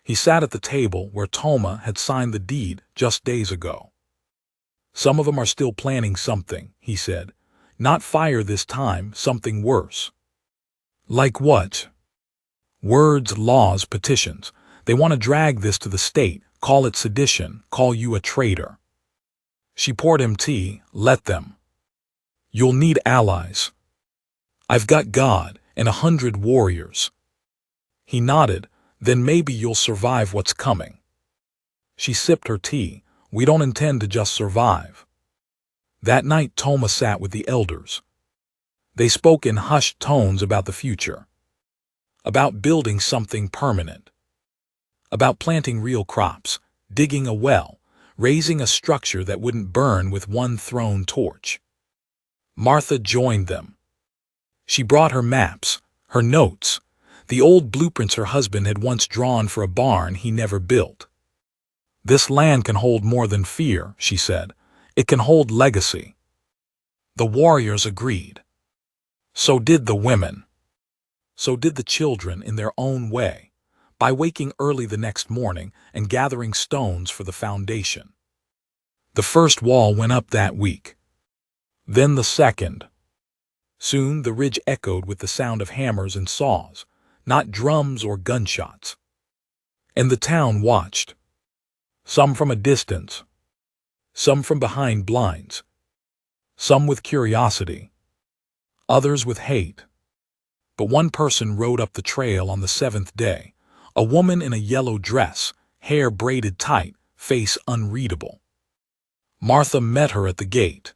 He sat at the table where Toma had signed the deed just days ago. "Some of them are still planning something," he said. "Not fire this time, something worse." "Like what?" "Words, laws, petitions. They want to drag this to the state, call it sedition, call you a traitor." She poured him tea. "Let them. You'll need allies. I've got God and 100 warriors." He nodded. "Then maybe you'll survive what's coming." She sipped her tea. "We don't intend to just survive." That night Toma sat with the elders. They spoke in hushed tones about the future, about building something permanent, about planting real crops, digging a well, raising a structure that wouldn't burn with one thrown torch. Martha joined them. She brought her maps, her notes, the old blueprints her husband had once drawn for a barn he never built. "This land can hold more than fear," she said. "It can hold legacy." The warriors agreed. So did the women. So did the children in their own way, by waking early the next morning and gathering stones for the foundation. The first wall went up that week. Then the second. Soon the ridge echoed with the sound of hammers and saws, not drums or gunshots. And the town watched. Some from a distance, some from behind blinds, some with curiosity, others with hate. But one person rode up the trail on the 7th day, a woman in a yellow dress, hair braided tight, face unreadable. Martha met her at the gate.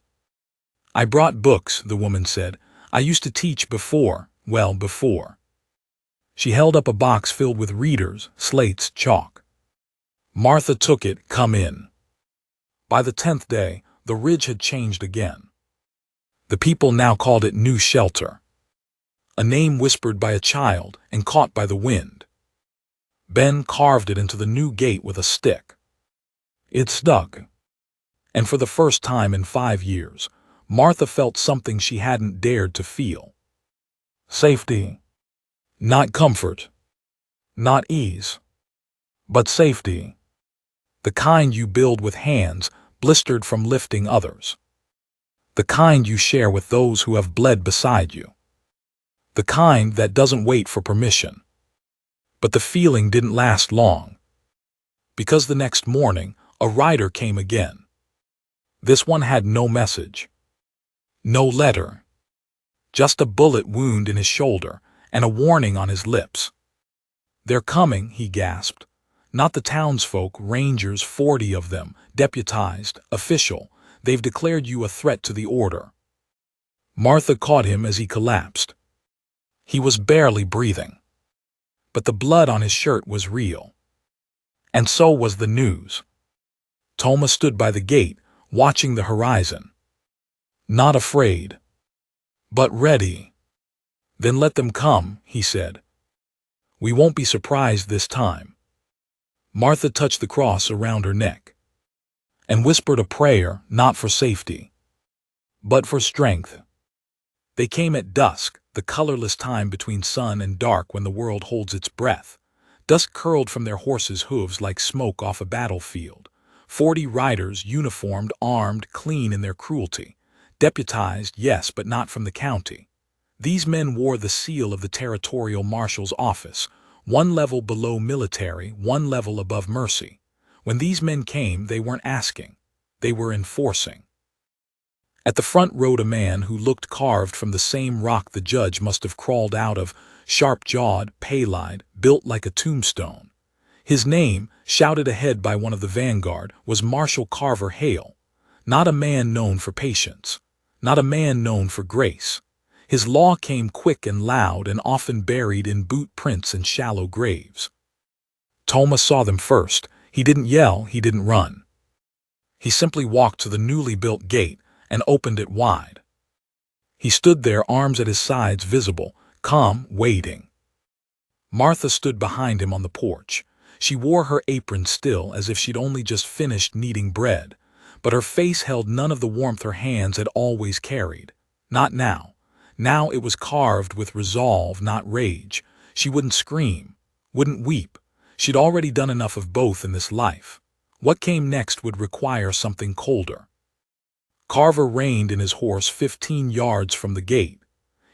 "I brought books," the woman said. "I used to teach before. She held up a box filled with readers, slates, chalk. Martha took it. "Come in." By the 10th day, the ridge had changed again. The people now called it New Shelter, a name whispered by a child and caught by the wind. Ben carved it into the new gate with a stick. It stuck. And for the first time in 5 years, Martha felt something she hadn't dared to feel. Safety. Not comfort. Not ease. But safety. The kind you build with hands blistered from lifting others. The kind you share with those who have bled beside you. The kind that doesn't wait for permission. But the feeling didn't last long. Because the next morning, a rider came again. This one had no message. No letter. Just a bullet wound in his shoulder and a warning on his lips. "They're coming," he gasped. "Not the townsfolk, rangers, 40 of them, deputized, official. They've declared you a threat to the order." Martha caught him as he collapsed. He was barely breathing. But the blood on his shirt was real. And so was the news. Toma stood by the gate, watching the horizon. Not afraid, but ready. "Then let them come," he said. "We won't be surprised this time." Martha touched the cross around her neck and whispered a prayer, not for safety, but for strength. They came at dusk, the colorless time between sun and dark when the world holds its breath. Dust curled from their horses' hooves like smoke off a battlefield. 40 riders, uniformed, armed, clean in their cruelty. Deputized, yes, but not from the county. These men wore the seal of the territorial marshal's office, one level below military, one level above mercy. When these men came, they weren't asking. They were enforcing. At the front rode a man who looked carved from the same rock the judge must have crawled out of, sharp-jawed, pale-eyed, built like a tombstone. His name, shouted ahead by one of the vanguard, was Marshal Carver Hale. Not a man known for patience. Not a man known for grace. His law came quick and loud and often buried in boot prints and shallow graves. Toma saw them first. He didn't yell, he didn't run. He simply walked to the newly built gate and opened it wide. He stood there, arms at his sides visible, calm, waiting. Martha stood behind him on the porch. She wore her apron still, as if she'd only just finished kneading bread, but her face held none of the warmth her hands had always carried. Not now. Now it was carved with resolve, not rage. She wouldn't scream, wouldn't weep. She'd already done enough of both in this life. What came next would require something colder. Carver reined in his horse 15 yards from the gate.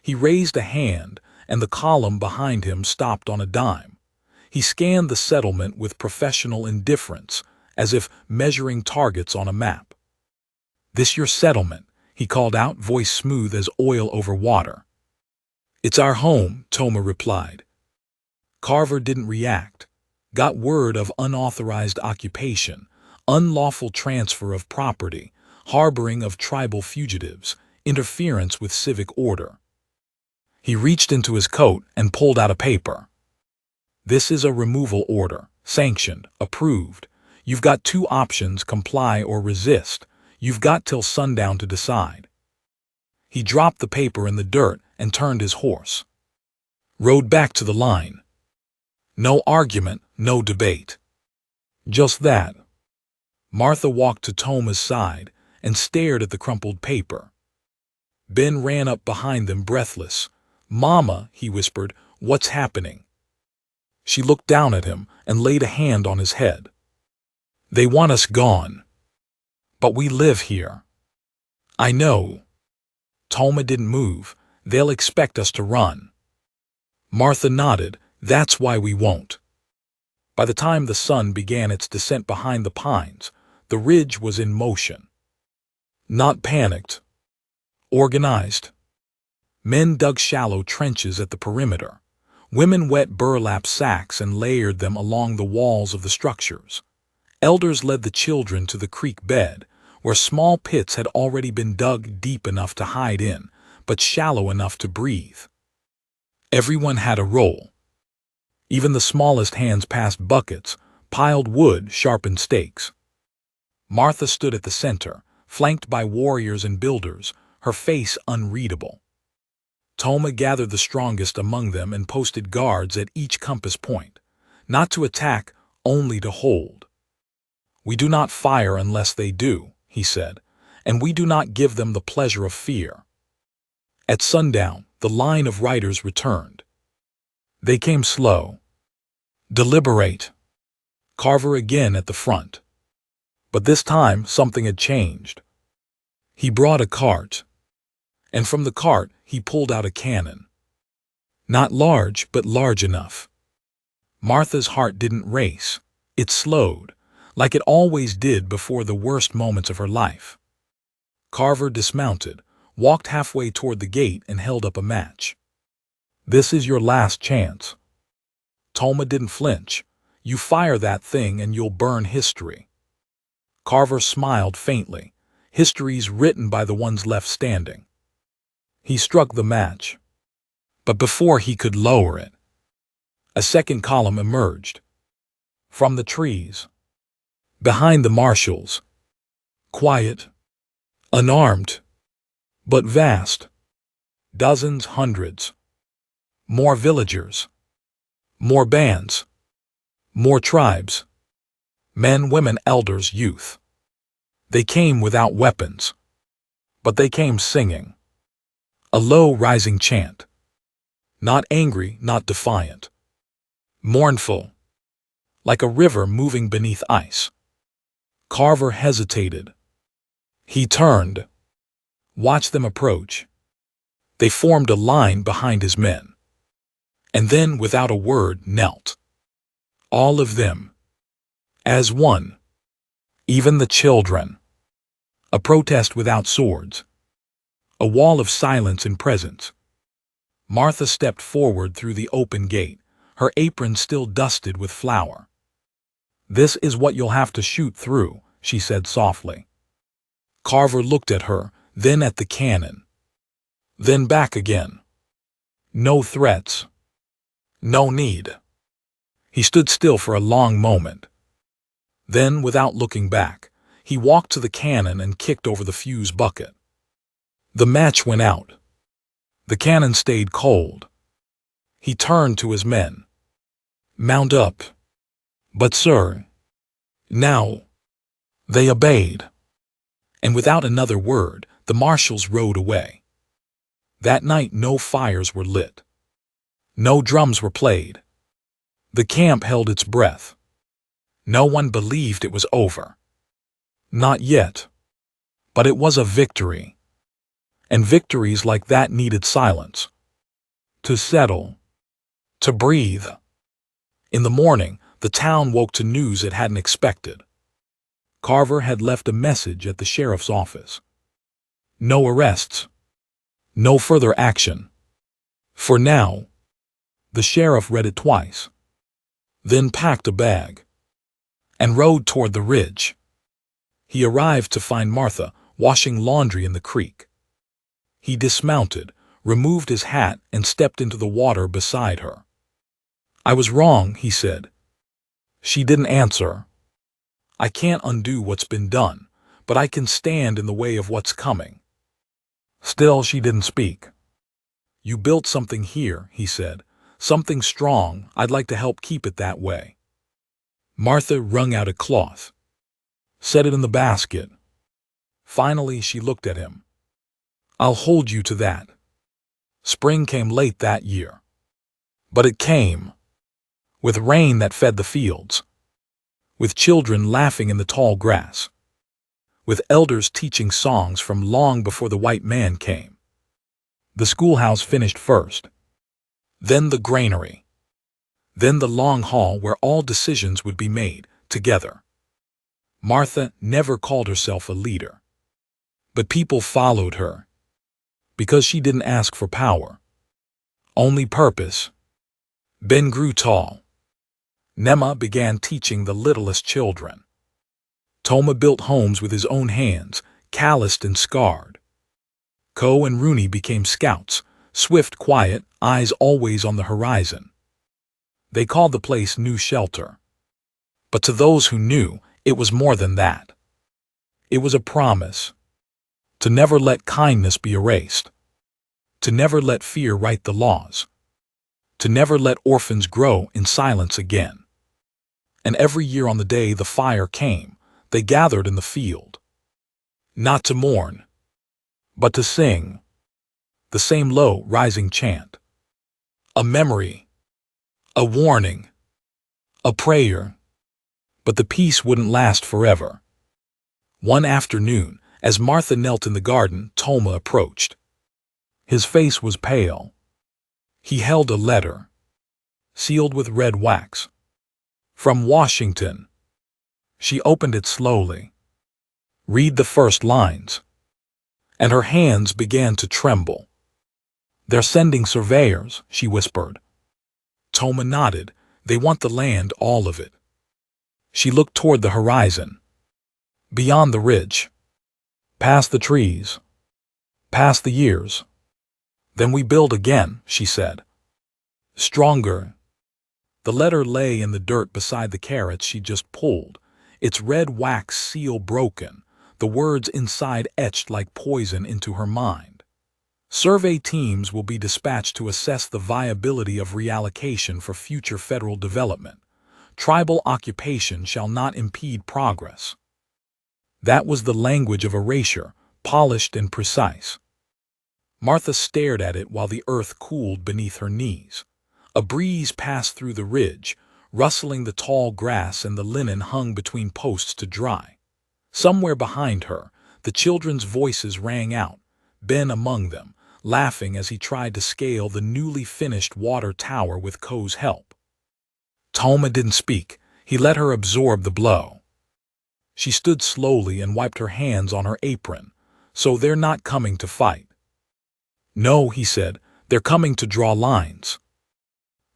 He raised a hand, and the column behind him stopped on a dime. He scanned the settlement with professional indifference, as if measuring targets on a map. "This your settlement?" he called out, voice smooth as oil over water. "It's our home," Toma replied. Carver didn't react. Got word of unauthorized occupation, unlawful transfer of property, harboring of tribal fugitives, interference with civic order. He reached into his coat and pulled out a paper. "This is a removal order, sanctioned, approved. You've got 2 options, comply or resist. You've got till sundown to decide." He dropped the paper in the dirt and turned his horse. Rode back to the line. No argument, no debate. Just that. Martha walked to Toma's side and stared at the crumpled paper. Ben ran up behind them, breathless. "Mama," he whispered, "what's happening?" She looked down at him and laid a hand on his head. "They want us gone. But we live here." "I know." Toma didn't move. "They'll expect us to run." Martha nodded. "That's why we won't." By the time the sun began its descent behind the pines, the ridge was in motion. Not panicked. Organized. Men dug shallow trenches at the perimeter. Women wet burlap sacks and layered them along the walls of the structures. Elders led the children to the creek bed, where small pits had already been dug deep enough to hide in, but shallow enough to breathe. Everyone had a role. Even the smallest hands passed buckets, piled wood, sharpened stakes. Martha stood at the center, flanked by warriors and builders, her face unreadable. Toma gathered the strongest among them and posted guards at each compass point, not to attack, only to hold. "We do not fire unless they do," he said, "and we do not give them the pleasure of fear." At sundown, the line of riders returned. They came slow. Deliberate. Carver again at the front. But this time something had changed. He brought a cart. And from the cart he pulled out a cannon. Not large, but large enough. Martha's heart didn't race. It slowed, like it always did before the worst moments of her life. Carver dismounted, walked halfway toward the gate and held up a match. "This is your last chance." Toma didn't flinch. "You fire that thing and you'll burn history." Carver smiled faintly. "History's written by the ones left standing." He struck the match. But before he could lower it, a second column emerged. From the trees. Behind the marshals. Quiet. Unarmed. But vast. Dozens, hundreds. More villagers. More bands. More tribes. Men, women, elders, youth. They came without weapons. But they came singing. A low, rising chant. Not angry, not defiant. Mournful. Like a river moving beneath ice. Carver hesitated. He turned. Watched them approach. They formed a line behind his men. And then, without a word, knelt. All of them. As one. Even the children. A protest without swords. A wall of silence and presence. Martha stepped forward through the open gate, her apron still dusted with flour. "This is what you'll have to shoot through," she said softly. Carver looked at her, then at the cannon. Then back again. No threats. No need. He stood still for a long moment. Then, without looking back, he walked to the cannon and kicked over the fuse bucket. The match went out. The cannon stayed cold. He turned to his men. "Mount up." "But, sir." "Now." They obeyed. And without another word, the marshals rode away. That night no fires were lit. No drums were played. The camp held its breath. No one believed it was over. Not yet. But it was a victory. And victories like that needed silence. To settle. To breathe. In the morning, the town woke to news it hadn't expected. Carver had left a message at the sheriff's office. No arrests. No further action. For now. The sheriff read it twice. Then packed a bag. And rode toward the ridge. He arrived to find Martha washing laundry in the creek. He dismounted, removed his hat, and stepped into the water beside her. "I was wrong," he said. She didn't answer. "I can't undo what's been done, but I can stand in the way of what's coming." Still, she didn't speak. "You built something here," he said. "Something strong. I'd like to help keep it that way." Martha wrung out a cloth. "Set it in the basket." Finally, she looked at him. "I'll hold you to that." Spring came late that year. But it came. With rain that fed the fields. With children laughing in the tall grass. With elders teaching songs from long before the white man came. The schoolhouse finished first. Then the granary. Then the long hall where all decisions would be made, together. Martha never called herself a leader. But people followed her. Because she didn't ask for power. Only purpose. Ben grew tall. Nema began teaching the littlest children. Toma built homes with his own hands, calloused and scarred. Ko and Rooney became scouts, swift, quiet, eyes always on the horizon. They called the place New Shelter. But to those who knew, it was more than that. It was a promise. To never let kindness be erased. To never let fear write the laws. To never let orphans grow in silence again. And every year on the day the fire came, they gathered in the field. Not to mourn, but to sing. The same low, rising chant. A memory. A warning. A prayer. But the peace wouldn't last forever. One afternoon, as Martha knelt in the garden, Toma approached. His face was pale. He held a letter, sealed with red wax. From Washington. She opened it slowly. "Read the first lines." And her hands began to tremble. "They're sending surveyors," she whispered. Toma nodded. "They want the land, all of it." She looked toward the horizon. Beyond the ridge. Past the trees. Past the years. "Then we build again," she said. Stronger. The letter lay in the dirt beside the carrots she just pulled, its red wax seal broken, the words inside etched like poison into her mind. Survey teams will be dispatched to assess the viability of reallocation for future federal development. Tribal occupation shall not impede progress. That was the language of erasure, polished and precise. Martha stared at it while the earth cooled beneath her knees. A breeze passed through the ridge, rustling the tall grass and the linen hung between posts to dry. Somewhere behind her, the children's voices rang out, Ben among them, laughing as he tried to scale the newly finished water tower with Ko's help. Toma didn't speak. He let her absorb the blow. She stood slowly and wiped her hands on her apron. "So they're not coming to fight." "No," he said, "they're coming to draw lines."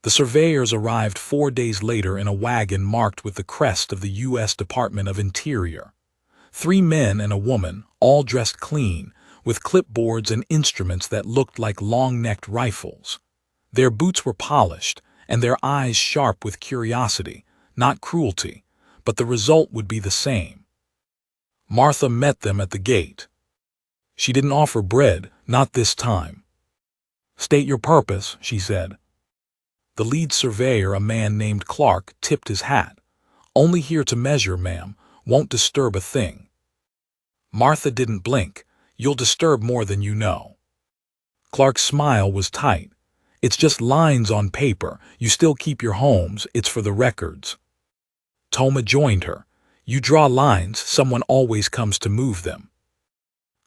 The surveyors arrived 4 days later in a wagon marked with the crest of the U.S. Department of Interior. 3 men and a woman, all dressed clean, with clipboards and instruments that looked like long-necked rifles. Their boots were polished, and their eyes sharp with curiosity, not cruelty, but the result would be the same. Martha met them at the gate. She didn't offer bread, not this time. "State your purpose," she said. The lead surveyor, a man named Clark, tipped his hat. "Only here to measure, ma'am. Won't disturb a thing." Martha didn't blink. "You'll disturb more than you know." Clark's smile was tight. "It's just lines on paper. You still keep your homes. It's for the records." Toma joined her. "You draw lines, someone always comes to move them."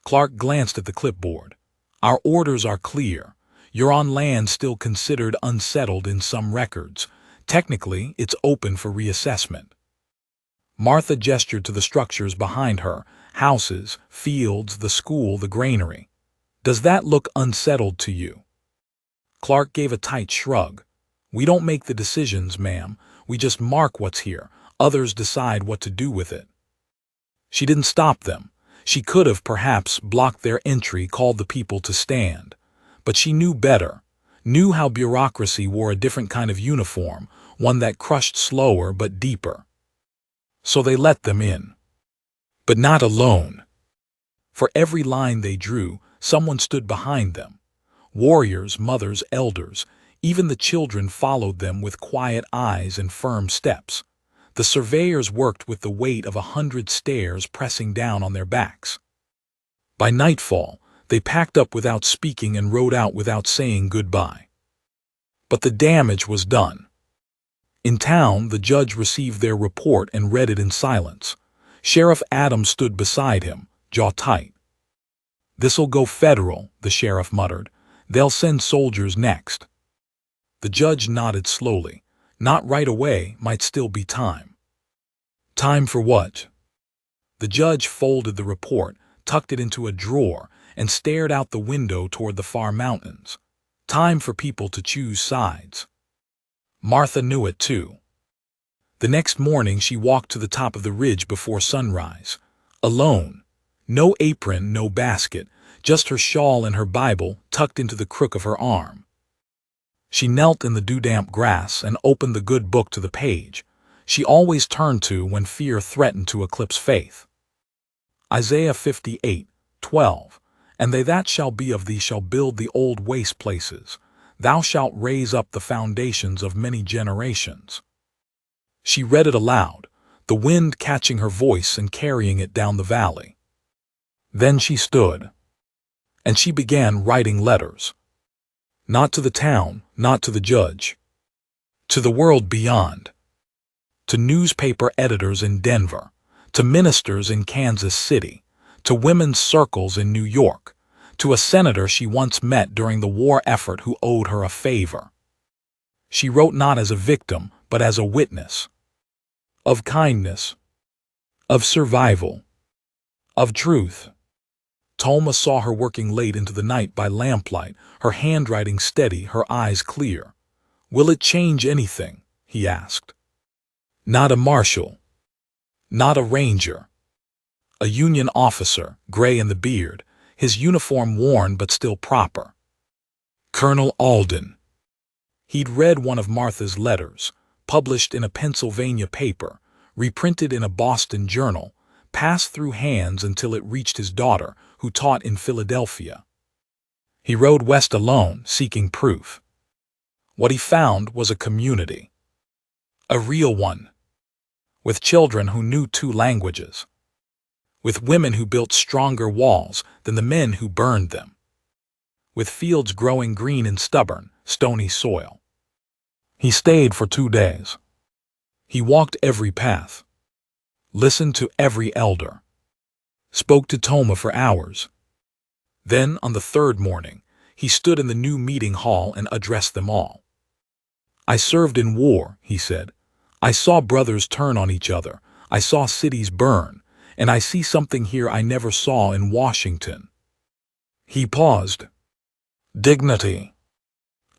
Clark glanced at the clipboard. "Our orders are clear. You're on land still considered unsettled in some records. Technically, it's open for reassessment." Martha gestured to the structures behind her: houses, fields, the school, the granary. "Does that look unsettled to you?" Clark gave a tight shrug. "We don't make the decisions, ma'am. We just mark what's here. Others decide what to do with it." She didn't stop them. She could have, perhaps, blocked their entry, called the people to stand. But she knew better, knew how bureaucracy wore a different kind of uniform, one that crushed slower but deeper. So they let them in. But not alone. For every line they drew, someone stood behind them. Warriors, mothers, elders, even the children followed them with quiet eyes and firm steps. The surveyors worked with the weight of 100 stairs pressing down on their backs. By nightfall, they packed up without speaking and rode out without saying goodbye. But the damage was done. In town, the judge received their report and read it in silence. Sheriff Adams stood beside him, jaw tight. "This'll go federal," the sheriff muttered. "They'll send soldiers next." The judge nodded slowly. "Not right away, might still be time." "Time for what?" The judge folded the report, tucked it into a drawer, and stared out the window toward the far mountains. "Time for people to choose sides." Martha knew it too. The next morning she walked to the top of the ridge before sunrise. Alone. No apron, no basket, just her shawl and her Bible tucked into the crook of her arm. She knelt in the dew-damp grass and opened the good book to the page she always turned to when fear threatened to eclipse faith. Isaiah 58:12. "And they that shall be of thee shall build the old waste places. Thou shalt raise up the foundations of many generations." She read it aloud, the wind catching her voice and carrying it down the valley. Then she stood, and she began writing letters. Not to the town, not to the judge. To the world beyond. To newspaper editors in Denver, to ministers in Kansas City, to women's circles in New York, to a senator she once met during the war effort who owed her a favor. She wrote not as a victim, but as a witness. Of kindness. Of survival. Of truth. Toma saw her working late into the night by lamplight, her handwriting steady, her eyes clear. "Will it change anything?" he asked. Not a marshal. Not a ranger. A Union officer, gray in the beard, his uniform worn but still proper. Colonel Alden. He'd read one of Martha's letters, published in a Pennsylvania paper, reprinted in a Boston journal, passed through hands until it reached his daughter, who taught in Philadelphia. He rode west alone, seeking proof. What he found was a community. A real one. With children who knew 2 languages. With women who built stronger walls than the men who burned them. With fields growing green in stubborn, stony soil. He stayed for 2 days. He walked every path. Listened to every elder. Spoke to Toma for hours. Then, on the 3rd morning, he stood in the new meeting hall and addressed them all. "I served in war," he said. "I saw brothers turn on each other. I saw cities burn. And I see something here I never saw in Washington." He paused. Dignity.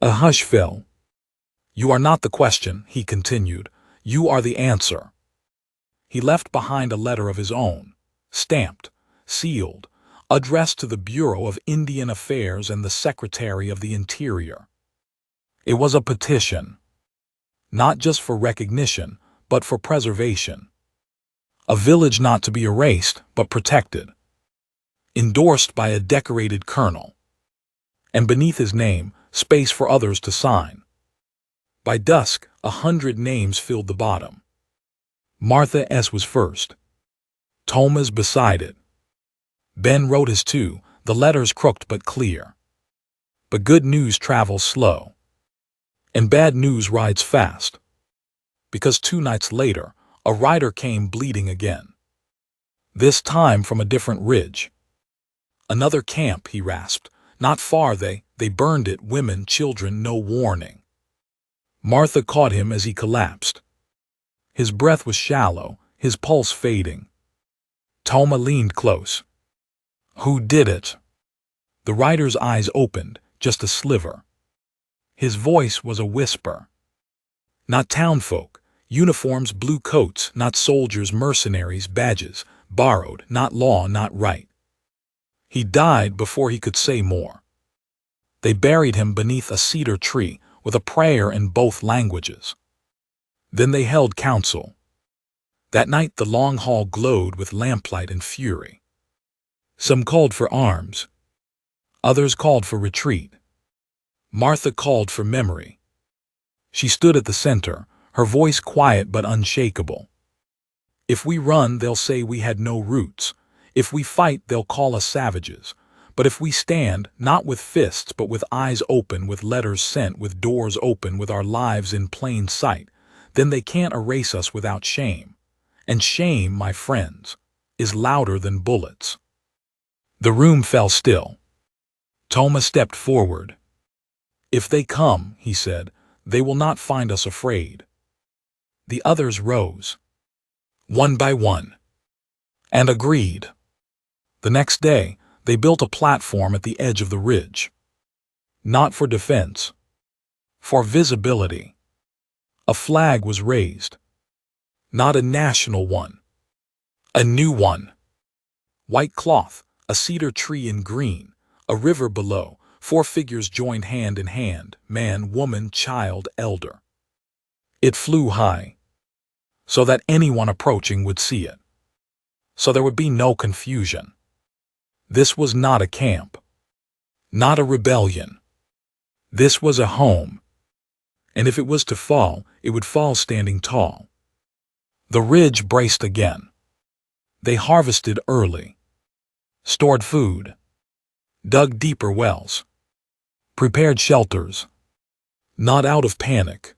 A hush fell. "You are not the question," he continued. "You are the answer." He left behind a letter of his own, stamped, sealed, addressed to the Bureau of Indian Affairs and the Secretary of the Interior. It was a petition. Not just for recognition, but for preservation. A village not to be erased, but protected. Endorsed by a decorated colonel. And beneath his name, space for others to sign. By dusk, 100 names filled the bottom. Martha S. was first. Thomas beside it. Ben wrote his too, the letters crooked but clear. But good news travels slow. And bad news rides fast. Because 2 nights later, a rider came bleeding again. This time from a different ridge. Another camp, he rasped. Not far they burned it, women, children, no warning. Martha caught him as he collapsed. His breath was shallow, his pulse fading. Toma leaned close. Who did it? The rider's eyes opened, just a sliver. His voice was a whisper. Not townfolk, uniforms, blue coats, not soldiers, mercenaries, badges, borrowed, not law, not right. He died before he could say more. They buried him beneath a cedar tree, with a prayer in both languages. Then they held council. That night the long hall glowed with lamplight and fury. Some called for arms. Others called for retreat. Martha called for memory. She stood at the center, her voice quiet but unshakable. If we run, they'll say we had no roots. If we fight, they'll call us savages. But if we stand, not with fists, but with eyes open, with letters sent, with doors open, with our lives in plain sight, then they can't erase us without shame. And shame, my friends, is louder than bullets. The room fell still. Toma stepped forward. If they come, he said, they will not find us afraid. The others rose, one by one, and agreed. The next day, they built a platform at the edge of the ridge. Not for defense, for visibility. A flag was raised. Not a national one, a new one. White cloth, a cedar tree in green, a river below, 4 figures joined hand in hand, man, woman, child, elder. It flew high, so that anyone approaching would see it. So there would be no confusion. This was not a camp, not a rebellion. This was a home. And if it was to fall, it would fall standing tall. The ridge braced again. They harvested early, stored food, dug deeper wells, prepared shelters, not out of panic,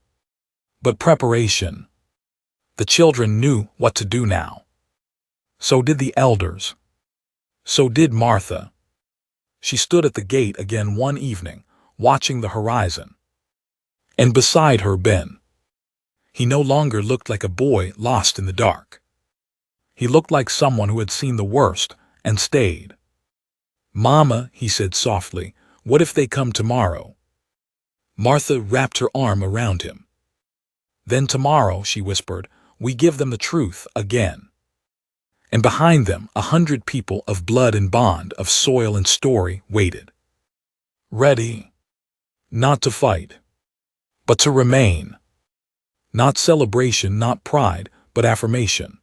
but preparation. The children knew what to do now. So did the elders. So did Martha. She stood at the gate again one evening, watching the horizon. And beside her, Ben. He no longer looked like a boy lost in the dark. He looked like someone who had seen the worst and stayed. Mama, he said softly, what if they come tomorrow? Martha wrapped her arm around him. Then tomorrow, she whispered, we give them the truth again. And behind them, 100 people of blood and bond, of soil and story, waited. Ready, not to fight, but to remain. Not celebration, not pride, but affirmation.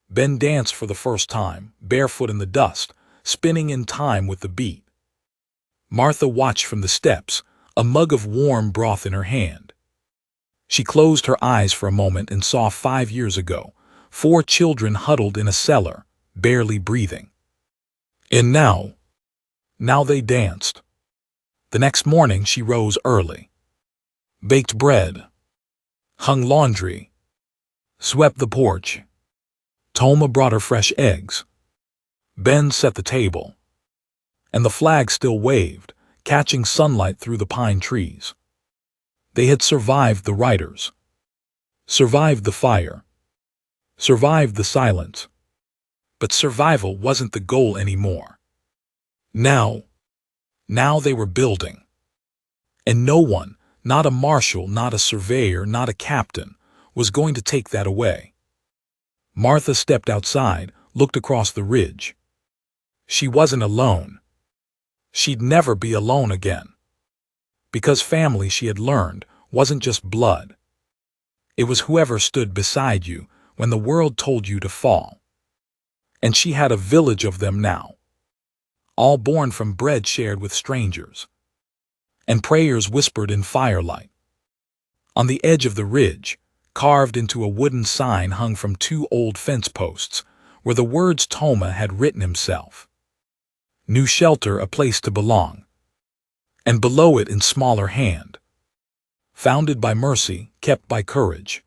Ben danced for the first time, barefoot in the dust, spinning in time with the beat. Martha watched from the steps, a mug of warm broth in her hand. She closed her eyes for a moment and saw 5 years ago, 4 children huddled in a cellar, barely breathing. And now they danced. The next morning she rose early, baked bread, hung laundry, swept the porch. Toma brought her fresh eggs. Ben set the table. And the flag still waved, catching sunlight through the pine trees. They had survived the riders, survived the fire, survived the silence. But survival wasn't the goal anymore. Now they were building. And no one, not a marshal, not a surveyor, not a captain, was going to take that away. Martha stepped outside, looked across the ridge. She wasn't alone. She'd never be alone again. Because family, she had learned, wasn't just blood. It was whoever stood beside you when the world told you to fall. And she had a village of them now, all born from bread shared with strangers, and prayers whispered in firelight. On the edge of the ridge, carved into a wooden sign hung from 2 old fence posts, were the words Toma had written himself. New shelter, a place to belong. And below it in smaller hand, founded by mercy, kept by courage.